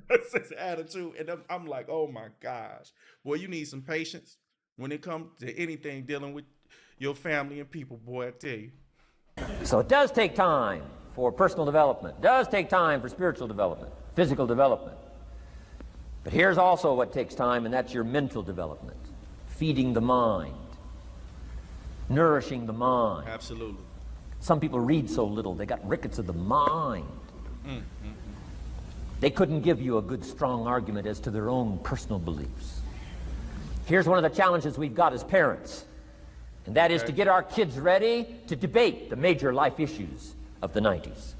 That's his attitude. And I'm like, oh my gosh. Boy, you need some patience when it comes to anything dealing with your family and people, boy, I tell you. So it does take time for personal development. It does take time for spiritual development, physical development. But here's also what takes time, and that's your mental development. Feeding the mind. Nourishing the mind. Absolutely. Some people read so little, they got rickets of the mind. They couldn't give you a good, strong argument as to their own personal beliefs. Here's one of the challenges we've got as parents, and that is to get our kids ready to debate the major life issues of the 90s.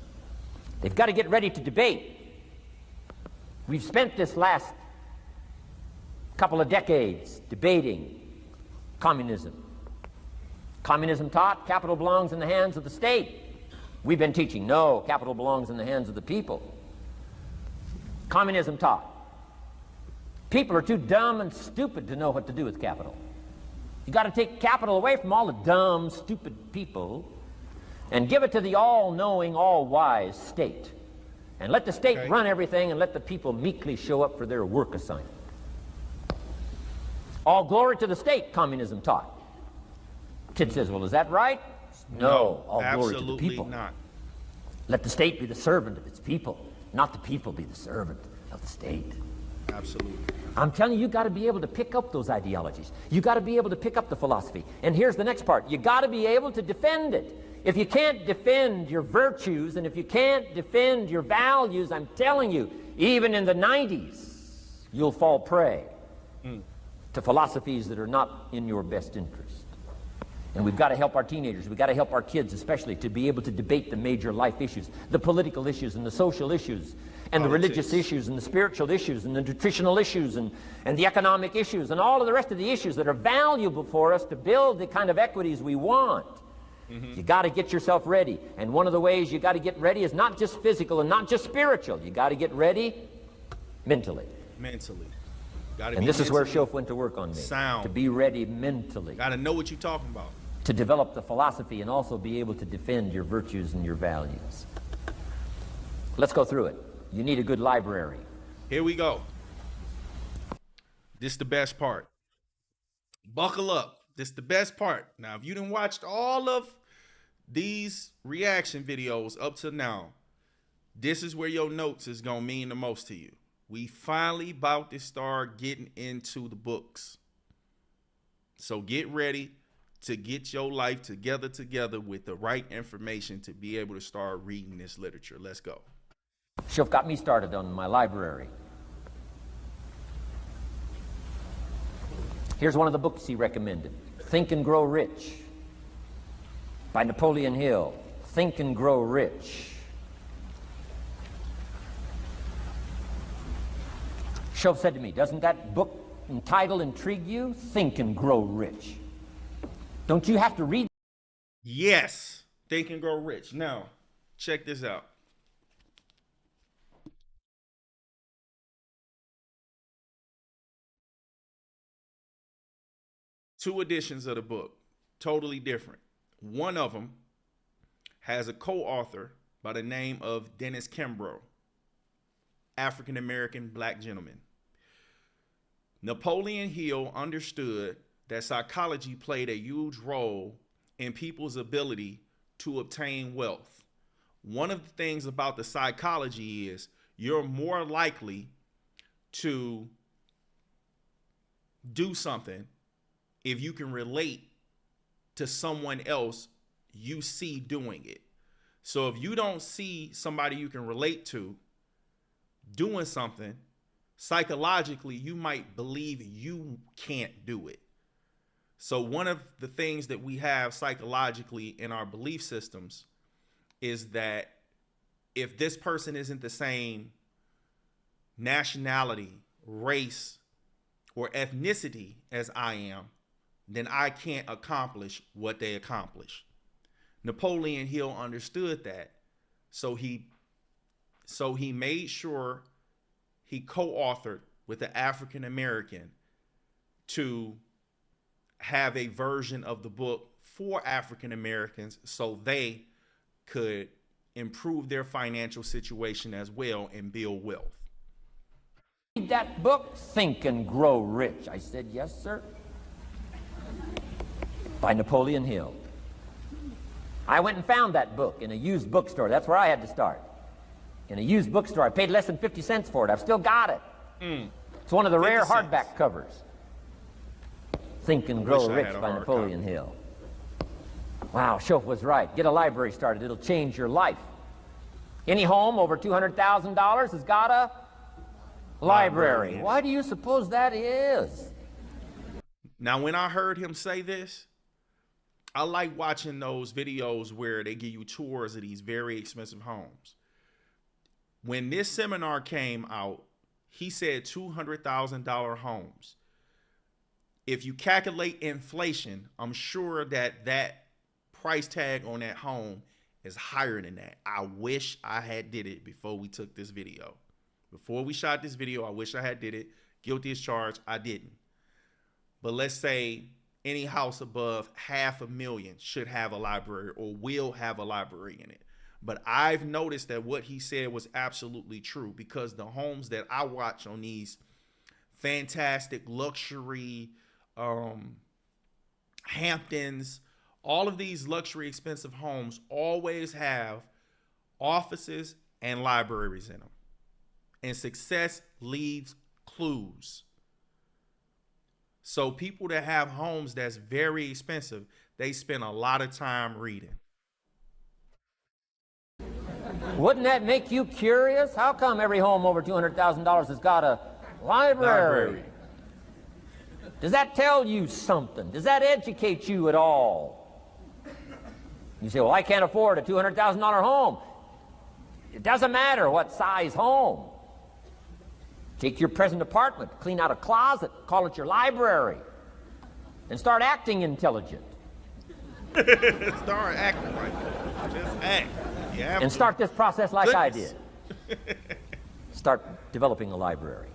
They've got to get ready to debate. We've spent this last couple of decades debating communism. Communism taught capital belongs in the hands of the state. We've been teaching, no, capital belongs in the hands of the people. Communism taught people are too dumb and stupid to know what to do with capital. You got to take capital away from all the dumb, stupid people and give it to the all-knowing, all-wise state. And let the state run everything and let the people meekly show up for their work assignment. All glory to the state, communism taught. Kid says, well, is that right? No, all glory to the people. Not. Let the state be the servant of its people, not the people be the servant of the state. Absolutely. I'm telling you, you got to be able to pick up those ideologies. You got to be able to pick up the philosophy. And here's the next part. You got to be able to defend it. If you can't defend your virtues and if you can't defend your values, I'm telling you, even in the 90s, you'll fall prey to philosophies that are not in your best interest. And we've got to help our teenagers, we've got to help our kids especially to be able to debate the major life issues, the political issues and the social issues, and the religious issues and the spiritual issues and the nutritional issues and the economic issues and all of the rest of the issues that are valuable for us to build the kind of equities we want. You got to get yourself ready. And one of the ways you got to get ready is not just physical and not just spiritual. You got to get ready mentally. Mentally. And this is where Shof went to work on me. To be ready mentally. Got to know what you're talking about. To develop the philosophy and also be able to defend your virtues and your values. Let's go through it. You need a good library. Here we go. This is the best part. Buckle up. This is the best part. Now, if you done watched all of these reaction videos up to now, this is where your notes is going to mean the most to you. We finally about to start getting into the books. So get ready to get your life together with the right information to be able to start reading this literature. Let's go. Shof got me started on my library. Here's one of the books he recommended. Think and Grow Rich by Napoleon Hill. Think and Grow Rich. Shof said to me, doesn't that book and title intrigue you? Think and Grow Rich. Don't you have to read? Yes. Think and Grow Rich. Now, check this out. Two editions of the book, totally different. One of them has a co-author by the name of Dennis Kimbrough, African-American black gentleman. Napoleon Hill understood that psychology played a huge role in people's ability to obtain wealth. One of the things about the psychology is you're more likely to do something if you can relate to someone else you see doing it. So if you don't see somebody you can relate to doing something, psychologically, you might believe you can't do it. So one of the things that we have psychologically in our belief systems is that if this person isn't the same nationality, race, or ethnicity as I am, then I can't accomplish what they accomplish. Napoleon Hill understood that. So he made sure he co-authored with an African American to have a version of the book for African Americans so they could improve their financial situation as well and build wealth. Read that book, Think and Grow Rich. I said, yes, sir. By Napoleon Hill. I went and found that book in a used bookstore. That's where I had to start. In a used bookstore. I paid less than 50 cents for it. I've still got it. It's one of the rare hardback covers. Think and Grow Rich by Napoleon Hill. Wow, Shof was right. Get a library started. It'll change your life. Any home over $200,000 has got a library. Why do you suppose that is? Now, when I heard him say this, I like watching those videos where they give you tours of these very expensive homes. When this seminar came out, he said $200,000 homes. If you calculate inflation, I'm sure that that price tag on that home is higher than that. I wish I had did it before we took this video. Before we shot this video, I wish I had did it. Guilty as charged, I didn't. But let's say any house above $500,000 should have a library or will have a library in it. But I've noticed that what he said was absolutely true, because the homes that I watch on these fantastic luxury Hamptons, all of these luxury expensive homes always have offices and libraries in them. And success leaves clues. So people that have homes that's very expensive, they spend a lot of time reading. Wouldn't that make you curious? How come every home over $200,000 has got a library? Does that tell you something? Does that educate you at all? You say, well, I can't afford a $200,000 home. It doesn't matter what size home. Take your present apartment, clean out a closet, call it your library, and start acting intelligent. Start acting like it. Just act. And start this process like I did. Start developing a library.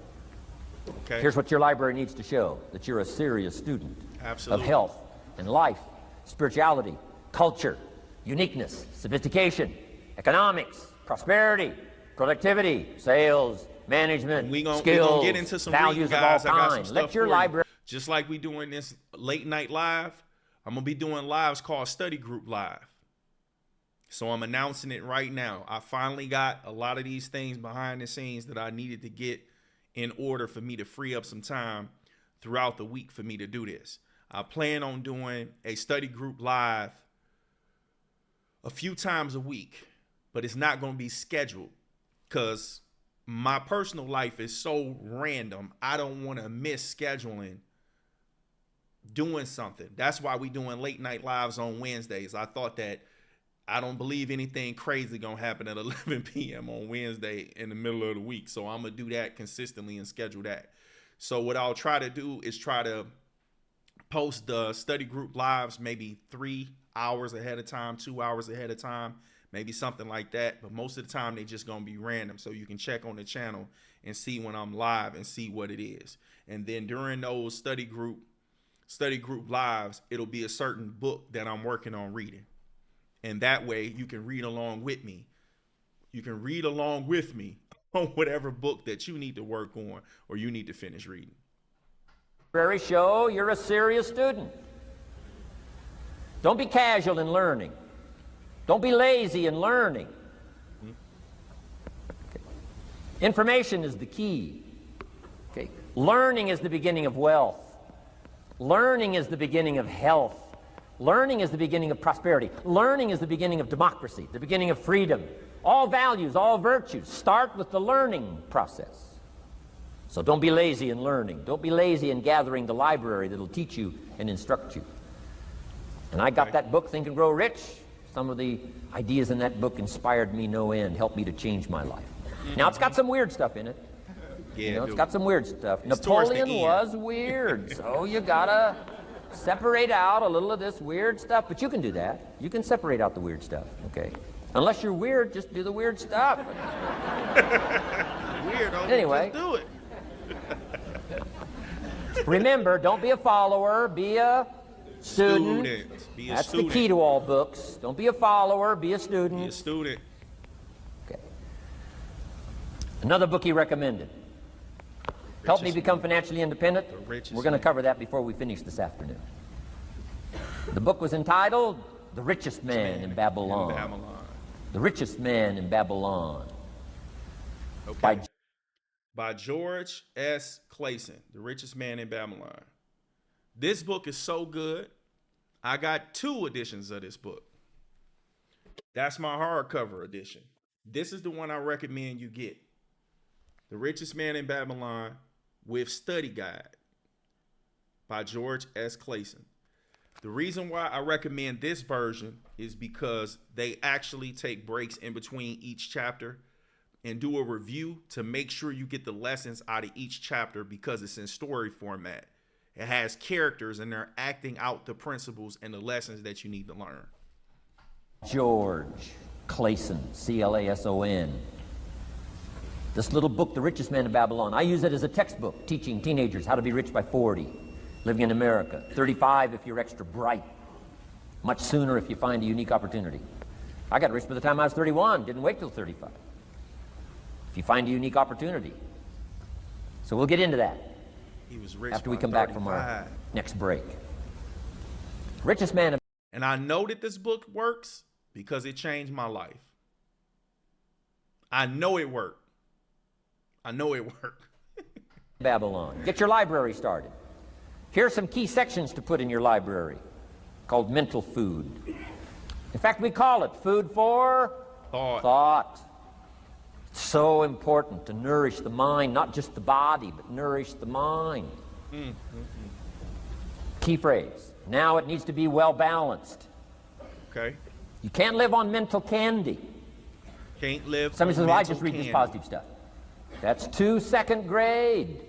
Okay. Here's what your library needs to show: that you're a serious student Absolutely. of health and life, spirituality, culture, uniqueness, sophistication, economics, prosperity, productivity, sales, management, skills, we gonna get into some values reading, guys. of all I got some kinds. stuff Let your for library. you. Just like we doing this late night live, I'm gonna be doing lives called Study Group Live. So I'm announcing it right now. I finally got a lot of these things behind the scenes that I needed to get in order for me to free up some time throughout the week for me to do this. I plan on doing a study group live a few times a week, but it's not going to be scheduled because my personal life is so random. I don't want to miss scheduling doing something. That's why we doing late night lives on Wednesdays. I thought that I don't believe anything crazy gonna happen at 11 p.m. on Wednesday in the middle of the week. So I'm gonna do that consistently and schedule that. So what I'll try to do is try to post the study group lives maybe 3 hours ahead of time, 2 hours ahead of time, maybe something like that. But most of the time they just gonna be random. So you can check on the channel and see when I'm live and see what it is. And then during those study group lives, it'll be a certain book that I'm working on reading. And that way you can read along with me. You can read along with me on whatever book that you need to work on or you need to finish reading. Very show you're a serious student. Don't be casual in learning. Don't be lazy in learning. Okay. Information is the key. Okay. Learning is the beginning of wealth. Learning is the beginning of health. Learning is the beginning of prosperity. Learning is the beginning of democracy, the beginning of freedom. All values, all virtues start with the learning process. So don't be lazy in learning. Don't be lazy in gathering the library that'll teach you and instruct you. And I got that book, Think and Grow Rich. Some of the ideas in that book inspired me no end, helped me to change my life. Now, it's got some weird stuff in it. Yeah, it's got some weird stuff. It's Napoleon was weird, so you gotta separate out a little of this weird stuff. But you can do that. You can separate out the weird stuff, okay? Unless you're weird, just do the weird stuff. Weirdo, anyway, just do it. Remember, don't be a follower, be a student. Be a That's student. the key to all books. Don't be a follower, be a student. Be a student. Okay. Another book he recommended. Help me become financially independent. We're going to cover that before we finish this afternoon. The book was entitled The Richest Man in Babylon. The Richest Man in Babylon. Okay. By George S. Clayson, The Richest Man in Babylon. This book is so good. I got 2 editions of this book. That's my hardcover edition. This is the one I recommend you get. The Richest Man in Babylon with Study Guide by George S. Clayson. The reason why I recommend this version is because they actually take breaks in between each chapter and do a review to make sure you get the lessons out of each chapter, because it's in story format. It has characters and they're acting out the principles and the lessons that you need to learn. George Clayson, C-L-A-S-O-N. This little book, The Richest Man in Babylon, I use it as a textbook teaching teenagers how to be rich by 40. living in America. 35 if you're extra bright. Much sooner if you find a unique opportunity. I got rich by the time I was 31, didn't wait till 35. If you find a unique opportunity. So we'll get into that He was rich after we by come 35. back from our next break. Richest man. And I know that this book works because it changed my life. I know it worked. I know it worked. Babylon. Get your library started. Here are some key sections to put in your library called mental food. In fact, we call it food for thought. It's so important to nourish the mind, not just the body, but nourish the mind. Key phrase. Now it needs to be well balanced. Okay. You can't live on mental candy. Can't live. Somebody says, well, I just read candy. this positive stuff. That's too second grade.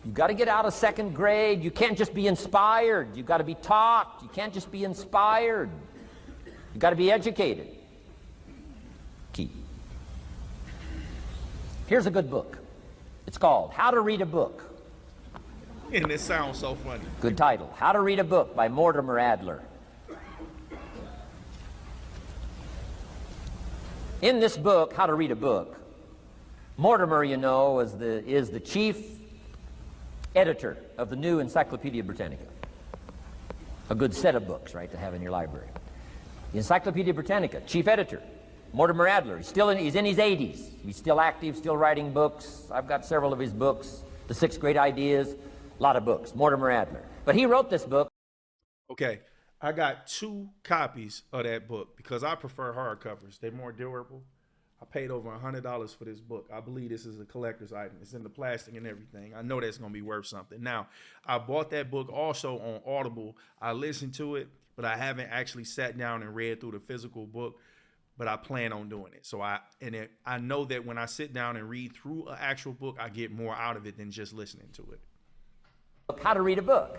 You've got to get out of second grade. You can't just be inspired. You've got to be taught. You can't just be inspired. You've got to be educated. Key. Here's a good book. It's called How to Read a Book. And it sounds so funny. Good title. How to Read a Book by Mortimer Adler. In this book, How to Read a Book, Mortimer, you know, is the chief editor of the new Encyclopedia Britannica. A good set of books, right, to have in your library. The Encyclopedia Britannica, chief editor, Mortimer Adler. He's in his 80s. He's still active, still writing books. I've got several of his books. The 6 Great Ideas, a lot of books. Mortimer Adler. But he wrote this book. Okay. I got 2 copies of that book because I prefer hardcovers. They're more durable. I paid over $100 for this book. I believe this is a collector's item. It's in the plastic and everything. I know that's going to be worth something. Now, I bought that book also on Audible. I listened to it, but I haven't actually sat down and read through the physical book, but I plan on doing it. So I know that when I sit down and read through an actual book, I get more out of it than just listening to it. How to Read a Book.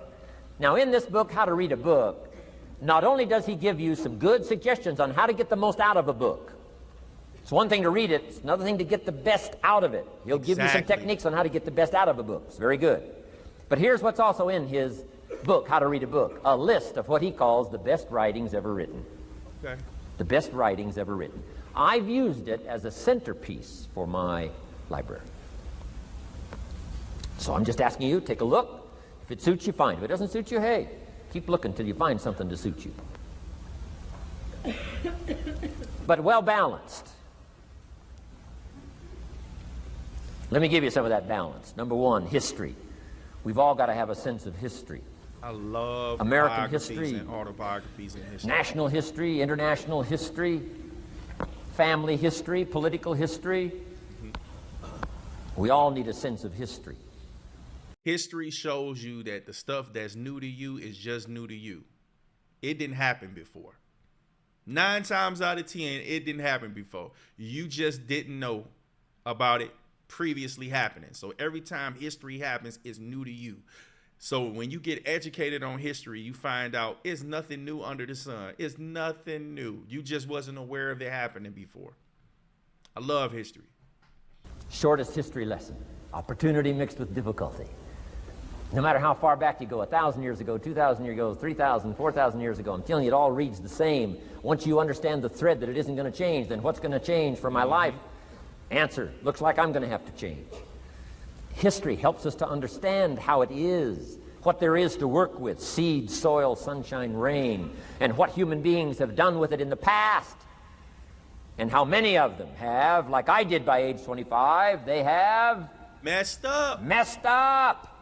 Now, in this book, How to Read a Book, not only does he give you some good suggestions on how to get the most out of a book. It's one thing to read it, it's another thing to get the best out of it. He'll give you some techniques on how to get the best out of a book. It's very good. But here's what's also in his book, How to Read a Book, a list of what he calls the best writings ever written. Okay. The best writings ever written. I've used it as a centerpiece for my library. So I'm just asking you, take a look. If it suits you, fine. If it doesn't suit you, hey, keep looking till you find something to suit you. But well balanced. Let me give you some of that balance. Number 1, history. We've all got to have a sense of history. I love American history, and autobiographies and history. National history, international history, family history, political history. We all need a sense of history. History shows you that the stuff that's new to you is just new to you. It didn't happen before. 9 times out of 10, it didn't happen before. You just didn't know about it previously happening. So every time history happens, it's new to you. So when you get educated on history, you find out it's nothing new under the sun. It's nothing new. You just wasn't aware of it happening before. I love history. Shortest history lesson. Opportunity mixed with difficulty. No matter how far back you go, 1,000 years ago, 2,000 years ago, 3,000, 4,000 years ago, I'm telling you, it all reads the same. Once you understand the thread that it isn't going to change, then what's going to change for my life? Answer, looks like I'm going to have to change. History helps us to understand how it is, what there is to work with, seed, soil, sunshine, rain, and what human beings have done with it in the past. And how many of them have, like I did by age 25, they have messed up. Messed up.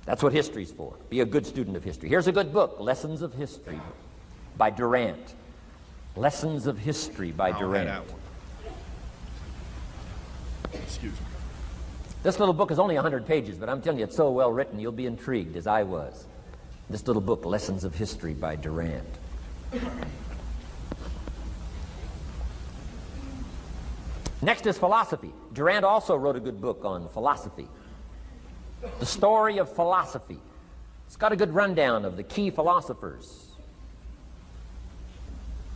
That's what history's for. Be a good student of history. Here's a good book, Lessons of History by Durant. Lessons of History by Durant. That one. Excuse me. This little book is only 100 pages, but I'm telling you, it's so well written, you'll be intrigued, as I was. This little book, Lessons of History by Durant. Next is philosophy. Durant also wrote a good book on philosophy. The Story of Philosophy. It's got a good rundown of the key philosophers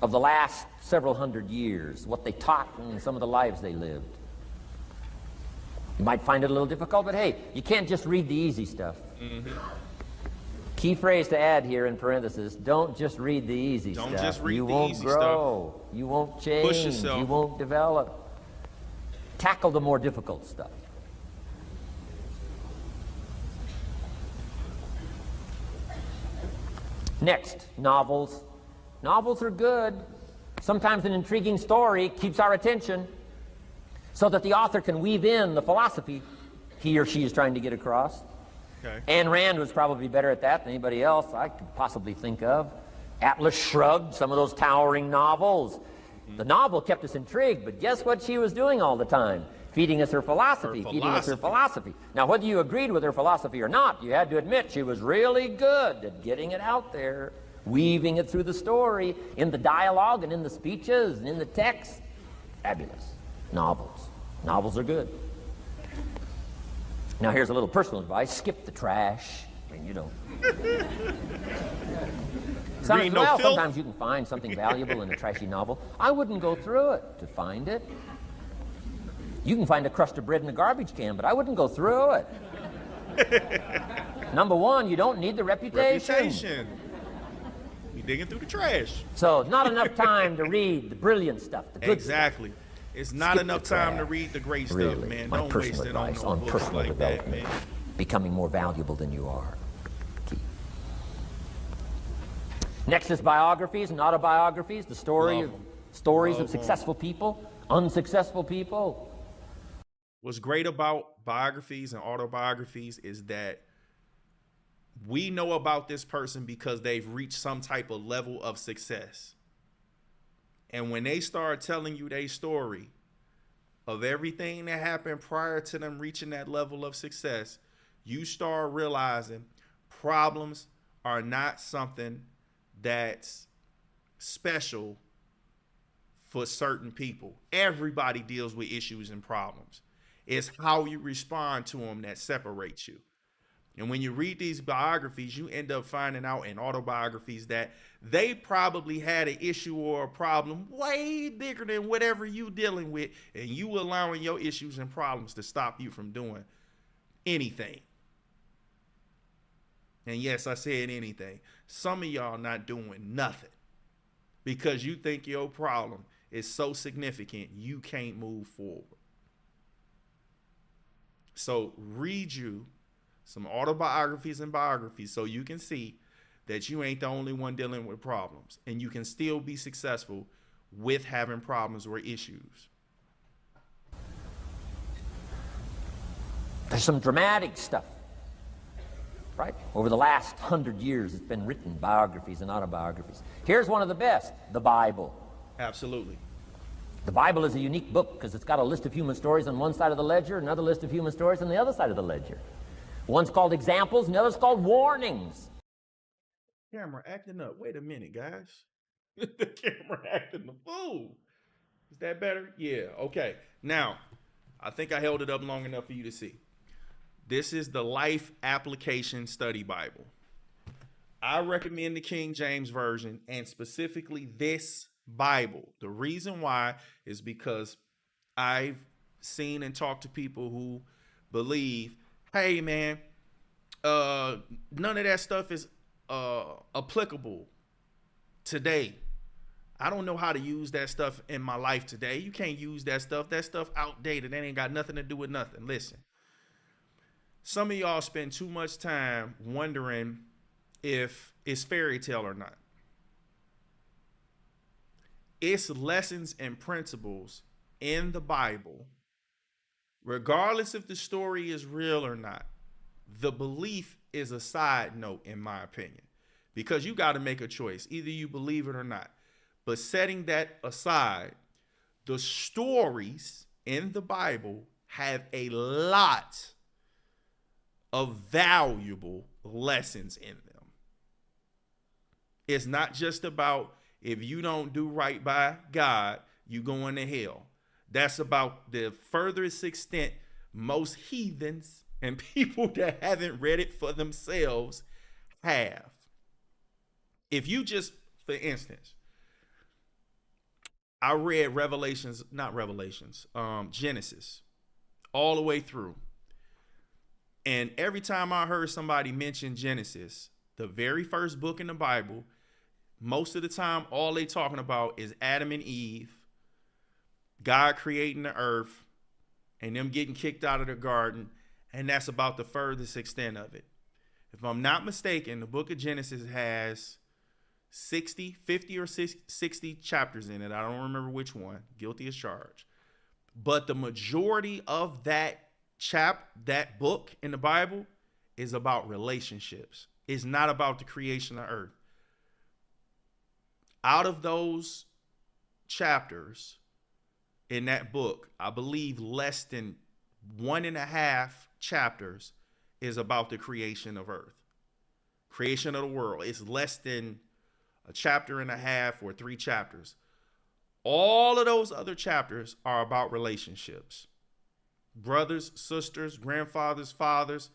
of the last several hundred years, what they taught and some of the lives they lived. You might find it a little difficult, but hey, you can't just read the easy stuff. Key phrase to add here in parentheses, don't just read the easy stuff. Don't just read you the won't easy grow. stuff. You won't change. Push yourself. You won't develop. Tackle the more difficult stuff. Next, novels. Novels are good. Sometimes an intriguing story keeps our attention so that the author can weave in the philosophy he or she is trying to get across. Okay. Ayn Rand was probably better at that than anybody else I could possibly think of. Atlas Shrugged, some of those towering novels. The novel kept us intrigued, but guess what she was doing all the time? Feeding us her philosophy, feeding us her philosophy. Now, whether you agreed with her philosophy or not, you had to admit she was really good at getting it out there, weaving it through the story, in the dialogue and in the speeches and in the text. Fabulous. Novels. Novels are good. Now, here's a little personal advice. Skip the trash. I mean, you don't. Sometimes you can find something valuable in a trashy novel. I wouldn't go through it to find it. You can find a crust of bread in a garbage can, but I wouldn't go through it. Number one, you don't need the reputation. You're digging through the trash. So, not enough time to read the brilliant stuff, the good Exactly. stuff. It's not enough time to read the great stuff, man. My Don't personal waste it on advice no on books personal like that, development. man. Becoming more valuable than you are. Key. Next is biographies and autobiographies, the stories of successful people, unsuccessful people. What's great about biographies and autobiographies is that we know about this person because they've reached some type of level of success. And when they start telling you their story of everything that happened prior to them reaching that level of success, you start realizing problems are not something that's special for certain people. Everybody deals with issues and problems. It's how you respond to them that separates you. And when you read these biographies, you end up finding out in autobiographies that they probably had an issue or a problem way bigger than whatever you dealing with, and you allowing your issues and problems to stop you from doing anything. And yes, I said anything. Some of y'all not doing nothing because you think your problem is so significant you can't move forward. So read you some autobiographies and biographies so you can see that you ain't the only one dealing with problems, and you can still be successful with having problems or issues. There's some dramatic stuff, right? Over the last 100 years, it's been written, biographies and autobiographies. Here's one of the best, the Bible. Absolutely. The Bible is a unique book because it's got a list of human stories on one side of the ledger, another list of human stories on the other side of the ledger. One's called examples, and the other's called warnings. Camera acting up. Wait a minute, guys. The camera acting the fool. Is that better? Yeah, okay. Now, I think I held it up long enough for you to see. This is the Life Application Study Bible. I recommend the King James Version, and specifically this Bible. The reason why is because I've seen and talked to people who believe, hey man, none of that stuff is applicable today. I don't know how to use that stuff in my life today. You can't use that stuff. That stuff outdated. That ain't got nothing to do with nothing. Listen, some of y'all spend too much time wondering if it's fairy tale or not. It's lessons and principles in the Bible, regardless if the story is real or not. The belief is a side note, in my opinion, because you got to make a choice. Either you believe it or not. But setting that aside, the stories in the Bible have a lot of valuable lessons in them. It's not just about if you don't do right by God, you going to hell. That's about the furthest extent most heathens and people that haven't read it for themselves have. If you just, for instance, I read Genesis all the way through. And every time I heard somebody mention Genesis, the very first book in the Bible, most of the time, all they talking about is Adam and Eve, God creating the earth, and them getting kicked out of the garden. And that's about the furthest extent of it. If I'm not mistaken, the book of Genesis has 50 or 60 chapters in it. I don't remember which one. Guilty as charged. But the majority of that book in the Bible is about relationships. It's not about the creation of earth. Out of those chapters in that book, I believe less than 1.5 chapters is about the creation of earth, creation of the world. It's less than a chapter and a half or 3 chapters. All of those other chapters are about relationships. Brothers, sisters, grandfathers, fathers,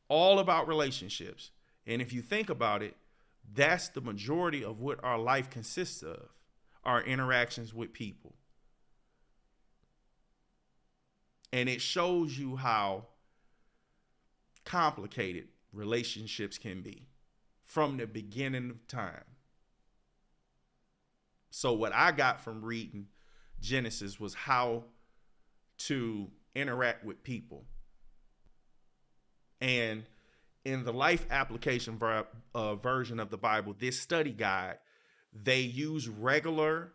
all about relationships. And if you think about it, that's the majority of what our life consists of, our interactions with people. And it shows you how complicated relationships can be from the beginning of time. So what I got from reading Genesis was how to interact with people. And in the life application version of the Bible, this study guide, they use regular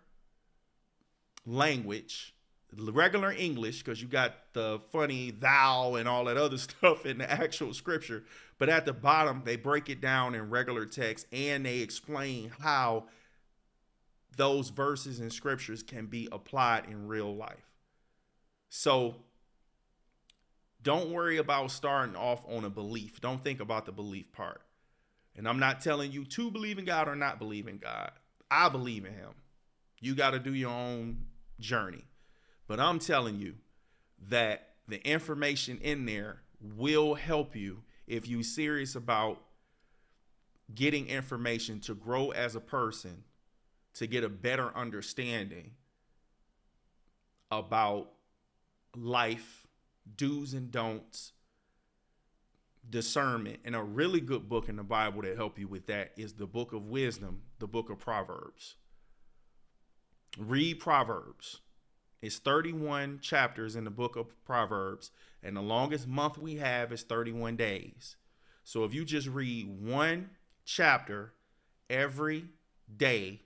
language, regular English, because you got the funny thou and all that other stuff in the actual scripture. But at the bottom, they break it down in regular text, and they explain how those verses and scriptures can be applied in real life. So don't worry about starting off on a belief. Don't think about the belief part. And I'm not telling you to believe in God or not believe in God. I believe in him. You got to do your own journey. But I'm telling you that the information in there will help you if you're serious about getting information to grow as a person, to get a better understanding about life, do's and don'ts, discernment. And a really good book in the Bible to help you with that is the book of wisdom, the book of Proverbs. Read Proverbs. It's 31 chapters in the book of Proverbs, and the longest month we have is 31 days. So if you just read one chapter every day,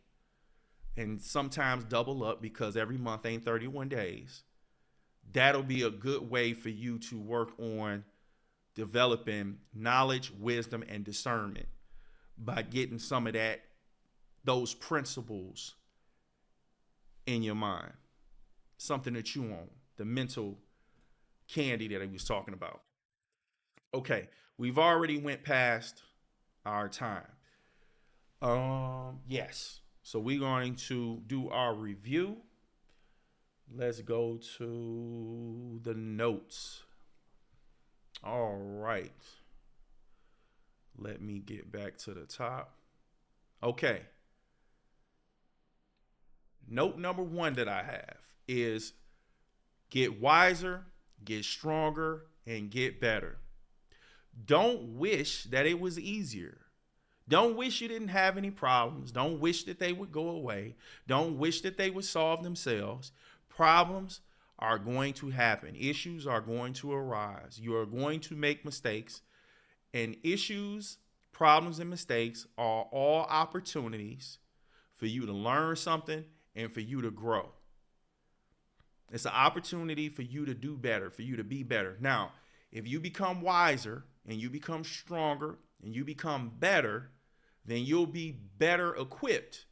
and sometimes double up because every month ain't 31 days, that'll be a good way for you to work on developing knowledge, wisdom, and discernment by getting some of those principles in your mind. Something to chew on, the mental candy that I was talking about. Okay, we've already went past our time. Yes. So we're going to do our review. Let's go to the notes. All right. Let me get back to the top. Okay. Note number 1 that I have is get wiser, get stronger, and get better. Don't wish that it was easier. Don't wish you didn't have any problems. Don't wish that they would go away. Don't wish that they would solve themselves. Problems are going to happen. Issues are going to arise. You are going to make mistakes. And issues, problems, and mistakes are all opportunities for you to learn something and for you to grow. It's an opportunity for you to do better, for you to be better. Now, if you become wiser and you become stronger and you become better, then you'll be better equipped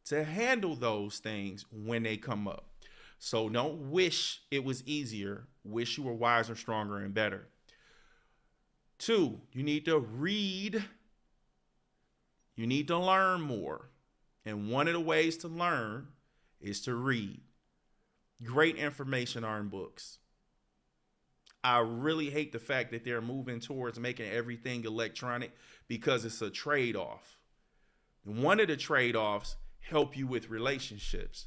to handle those things when they come up. So don't wish it was easier. Wish you were wiser, stronger, and better. 2, you need to read. You need to learn more. And one of the ways to learn is to read. Great information are in books. I really hate the fact that they're moving towards making everything electronic because it's a trade-off. One of the trade-offs help you with relationships,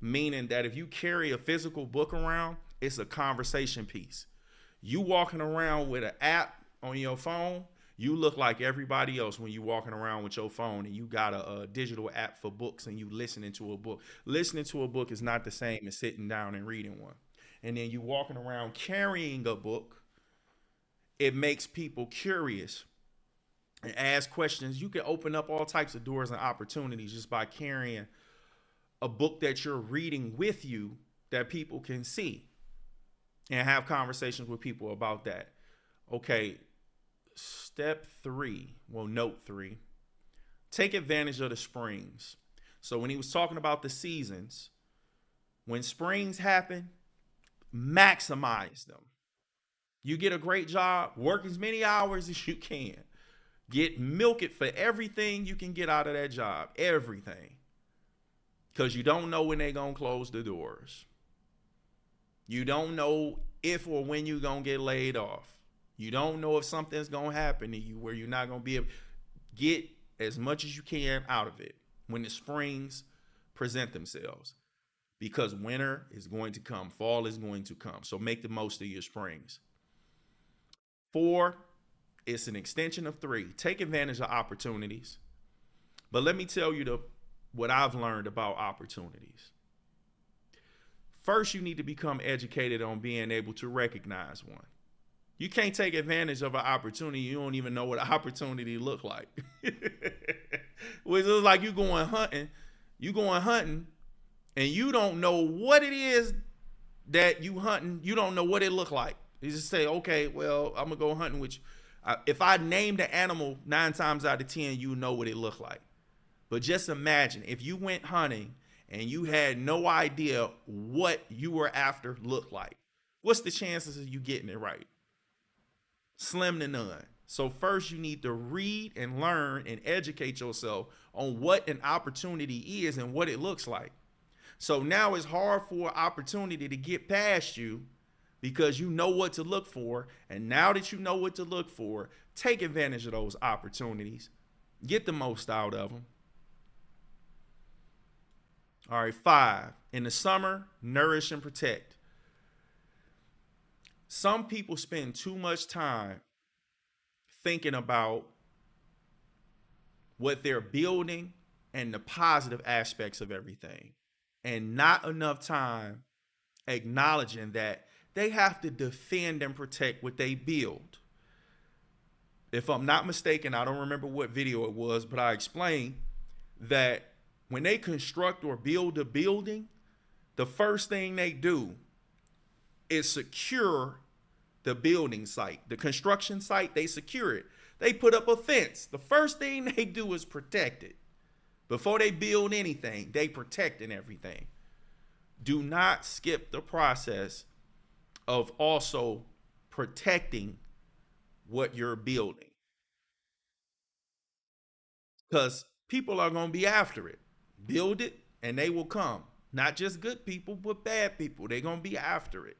meaning that if you carry a physical book around, it's a conversation piece. You walking around with an app on your phone, you look like everybody else when you walking around with your phone and you got a digital app for books and you listening to a book. Listening to a book is not the same as sitting down and reading one. And then you walking around carrying a book, it makes people curious and ask questions. You can open up all types of doors and opportunities just by carrying a book that you're reading with you that people can see and have conversations with people about that. Okay, step 3, well, note 3, take advantage of the springs. So when he was talking about the seasons, when springs happen, maximize them. You get a great job, work as many hours as you can. Milk it for everything you can get out of that job, everything. Because you don't know when they're going to close the doors. You don't know if or when you're going to get laid off. You don't know if something's going to happen to you where you're not going to be able to get as much as you can out of it when the springs present themselves. Because winter is going to come. Fall is going to come. So make the most of your springs. 4, it's an extension of 3. Take advantage of opportunities. But let me tell you what I've learned about opportunities. First, you need to become educated on being able to recognize one. You can't take advantage of an opportunity. You don't even know what an opportunity look like. Which is like you going hunting and you don't know what it is that you hunting. You don't know what it look like. You just say, okay, well, I'm gonna go hunting, which if I name the animal 9 times out of 10, you know what it look like. But just imagine if you went hunting and you had no idea what you were after looked like. What's the chances of you getting it right? Slim to none. So first you need to read and learn and educate yourself on what an opportunity is and what it looks like. So now it's hard for an opportunity to get past you because you know what to look for. And now that you know what to look for, take advantage of those opportunities. Get the most out of them. All right, 5. In the summer, nourish and protect. Some people spend too much time thinking about what they're building and the positive aspects of everything, and not enough time acknowledging that they have to defend and protect what they build. If I'm not mistaken, I don't remember what video it was, but I explained that when they construct or build a building, the first thing they do is secure the building site. The construction site, they secure it. They put up a fence. The first thing they do is protect it. Before they build anything, they protecting everything. Do not skip the process of also protecting what you're building. Because people are going to be after it. Build it and they will come. Not just good people, but bad people. They're going to be after it.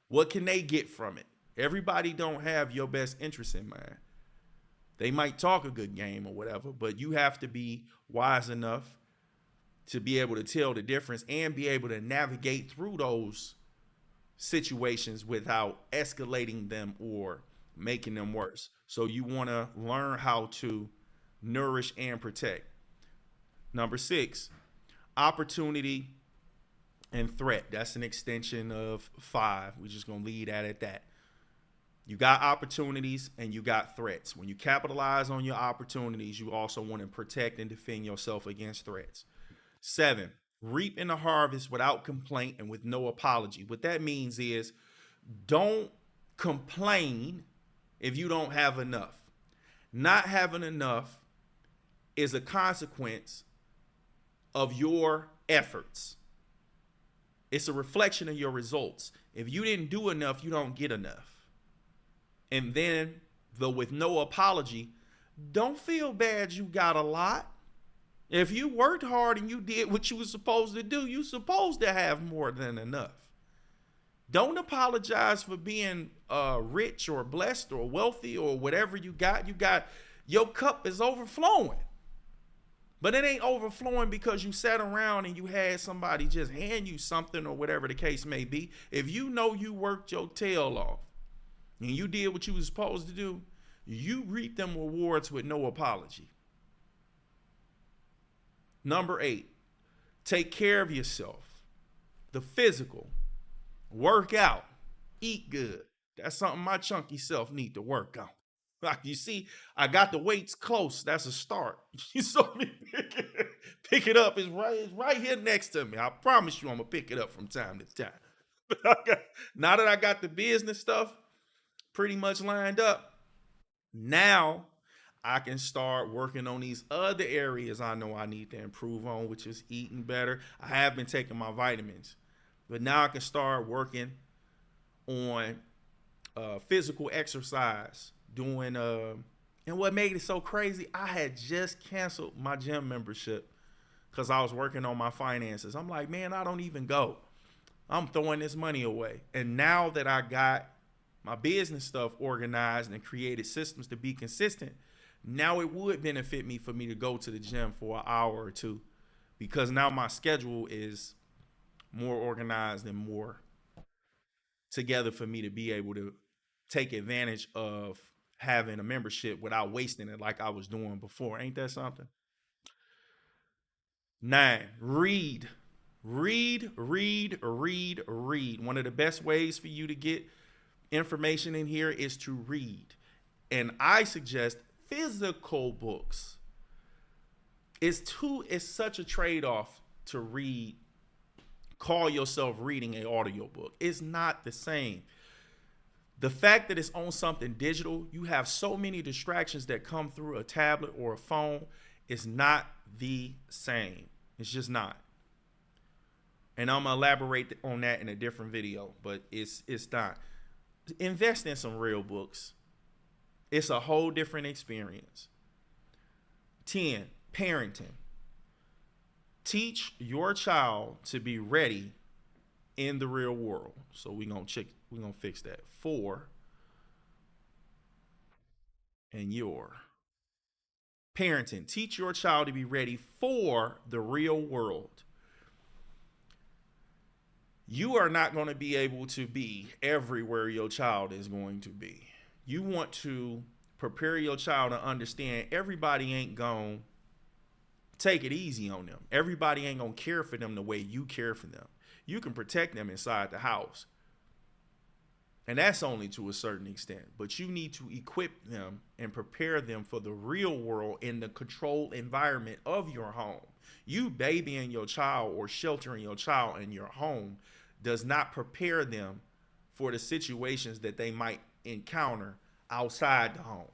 What can they get from it? Everybody don't have your best interest in mind. They might talk a good game or whatever, but you have to be wise enough to be able to tell the difference and be able to navigate through those situations without escalating them or making them worse. So you want to learn how to nourish and protect. Number 6, opportunity and threat. That's an extension of 5. We're just going to leave that at that. You got opportunities and you got threats. When you capitalize on your opportunities, you also want to protect and defend yourself against threats. 7, reap in the harvest without complaint and with no apology. What that means is don't complain if you don't have enough. Not having enough is a consequence of your efforts. It's a reflection of your results. If you didn't do enough, you don't get enough. And then, though with no apology, don't feel bad you got a lot. If you worked hard and you did what you were supposed to do, you're supposed to have more than enough. Don't apologize for being rich or blessed or wealthy or whatever you got. Your cup is overflowing. But it ain't overflowing because you sat around and you had somebody just hand you something or whatever the case may be. If you know you worked your tail off and you did what you was supposed to do, you reap them rewards with no apology. Number 8, take care of yourself. The physical, work out, eat good. That's something my chunky self need to work on. Like you see, I got the weights close. That's a start. You saw me pick it up. It's right here next to me. I promise you I'm going to pick it up from time to time. But now that I got the business stuff pretty much lined up, now I can start working on these other areas I know I need to improve on, which is eating better. I have been taking my vitamins, but now I can start working on physical exercise, doing and what made it so crazy, I had just canceled my gym membership because I was working on my finances. I'm like, man, I don't even go. I'm throwing this money away. And now that I got my business stuff organized and created systems to be consistent, now it would benefit me for me to go to the gym for an hour or two, because now my schedule is more organized and more together for me to be able to take advantage of having a membership without wasting it like I was doing before. Ain't that something? 9, read. Read. One of the best ways for you to get information in here is to read. And I suggest physical books. It's such a trade-off to read. Call yourself reading an audiobook. It's not the same. The fact that it's on something digital, you have so many distractions that come through a tablet or a phone. It's not the same. It's just not. And I'm gonna elaborate on that in a different video, but it's not. Invest in some real books. It's a whole different experience. 10, parenting. Teach your child to be ready in the real world. So we're gonna fix that. 4, and your parenting. Teach your child to be ready for the real world. You are not going to be able to be everywhere your child is going to be. You want to prepare your child to understand everybody ain't going to take it easy on them. Everybody ain't going to care for them the way you care for them. You can protect them inside the house, and that's only to a certain extent. But you need to equip them and prepare them for the real world in the controlled environment of your home. You babying your child or sheltering your child in your home does not prepare them for the situations that they might encounter outside the home.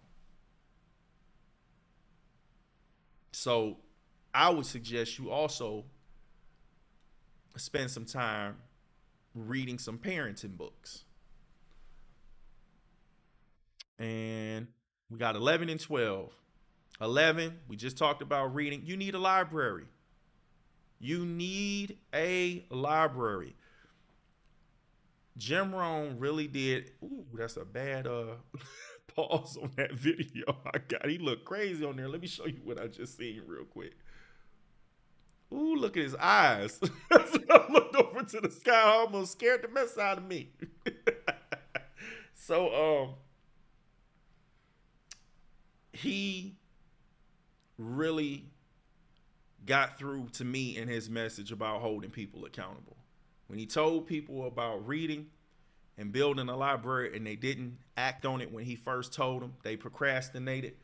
So I would suggest you also spend some time reading some parenting books. And we got 11 and 12. 11, we just talked about reading. You need a library. You need a library. Jim Rohn really did. Ooh, that's a bad pause on that video I got. He looked crazy on there. Let me show you what I just seen real quick. Ooh, look at his eyes. I looked over to the sky. I almost scared the mess out of me. So, he really got through to me in his message about holding people accountable. When he told people about reading and building a library and they didn't act on it when he first told them, they procrastinated.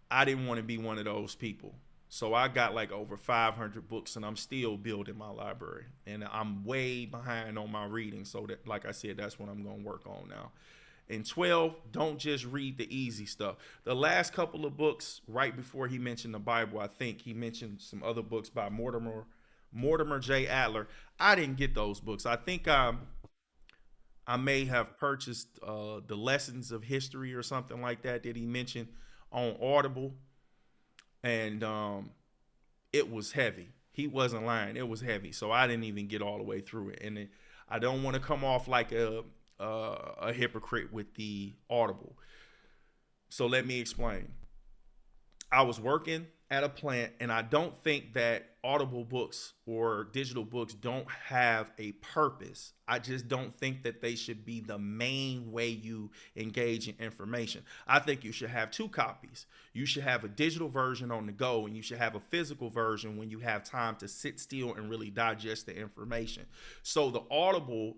I didn't want to be one of those people. So I got like over 500 books and I'm still building my library. And I'm way behind on my reading. So that, like I said, that's what I'm going to work on now. And 12, don't just read the easy stuff. The last couple of books, right before he mentioned the Bible, I think he mentioned some other books by Mortimer J. Adler. I didn't get those books. I think I may have purchased the Lessons of History or something like that he mentioned on Audible. And it was heavy. He wasn't lying. It was heavy. So I didn't even get all the way through it. And I don't want to come off like a hypocrite with the Audible. So let me explain. I was working at a plant, and I don't think that Audible books or digital books don't have a purpose. I just don't think that they should be the main way you engage in information. I think you should have 2 copies. You should have a digital version on the go, and you should have a physical version when you have time to sit still and really digest the information. So the Audible,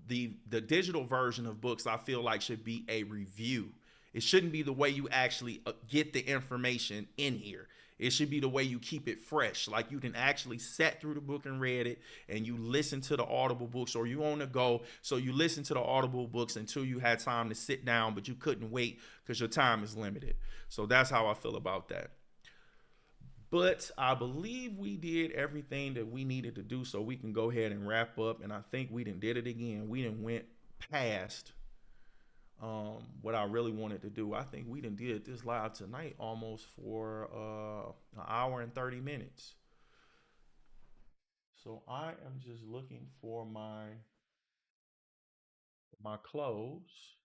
the digital version of books, I feel like should be a review. It shouldn't be the way you actually get the information in here. It should be the way you keep it fresh. Like you can actually sat through the book and read it, and you listen to the Audible books, or you on the go. So you listen to the Audible books until you had time to sit down, but you couldn't wait because your time is limited. So that's how I feel about that. But I believe we did everything that we needed to do, so we can go ahead and wrap up. And I think we done did it again. We done went past what I really wanted to do. I think we done did this live tonight almost for an hour and 30 minutes. So I am just looking for my close,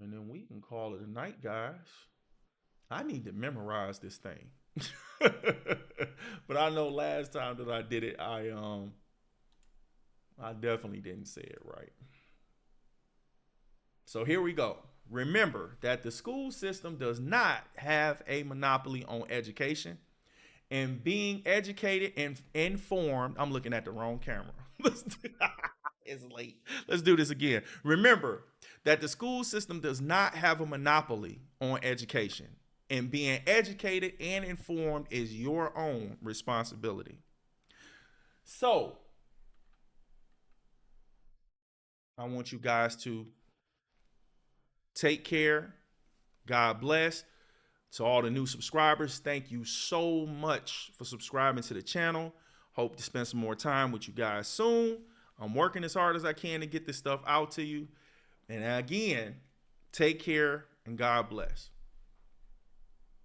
and then we can call it a night, guys. I need to memorize this thing. But I know last time that I did it, I definitely didn't say it right. So here we go. Remember that the school system does not have a monopoly on education, and being educated and informed. I'm looking at the wrong camera. It's late. Let's do this again. Remember that the school system does not have a monopoly on education, and being educated and informed is your own responsibility. So I want you guys to take care. God bless. To all the new subscribers, thank you so much for subscribing to the channel. Hope to spend some more time with you guys soon. I'm working as hard as I can to get this stuff out to you. And again, take care and God bless.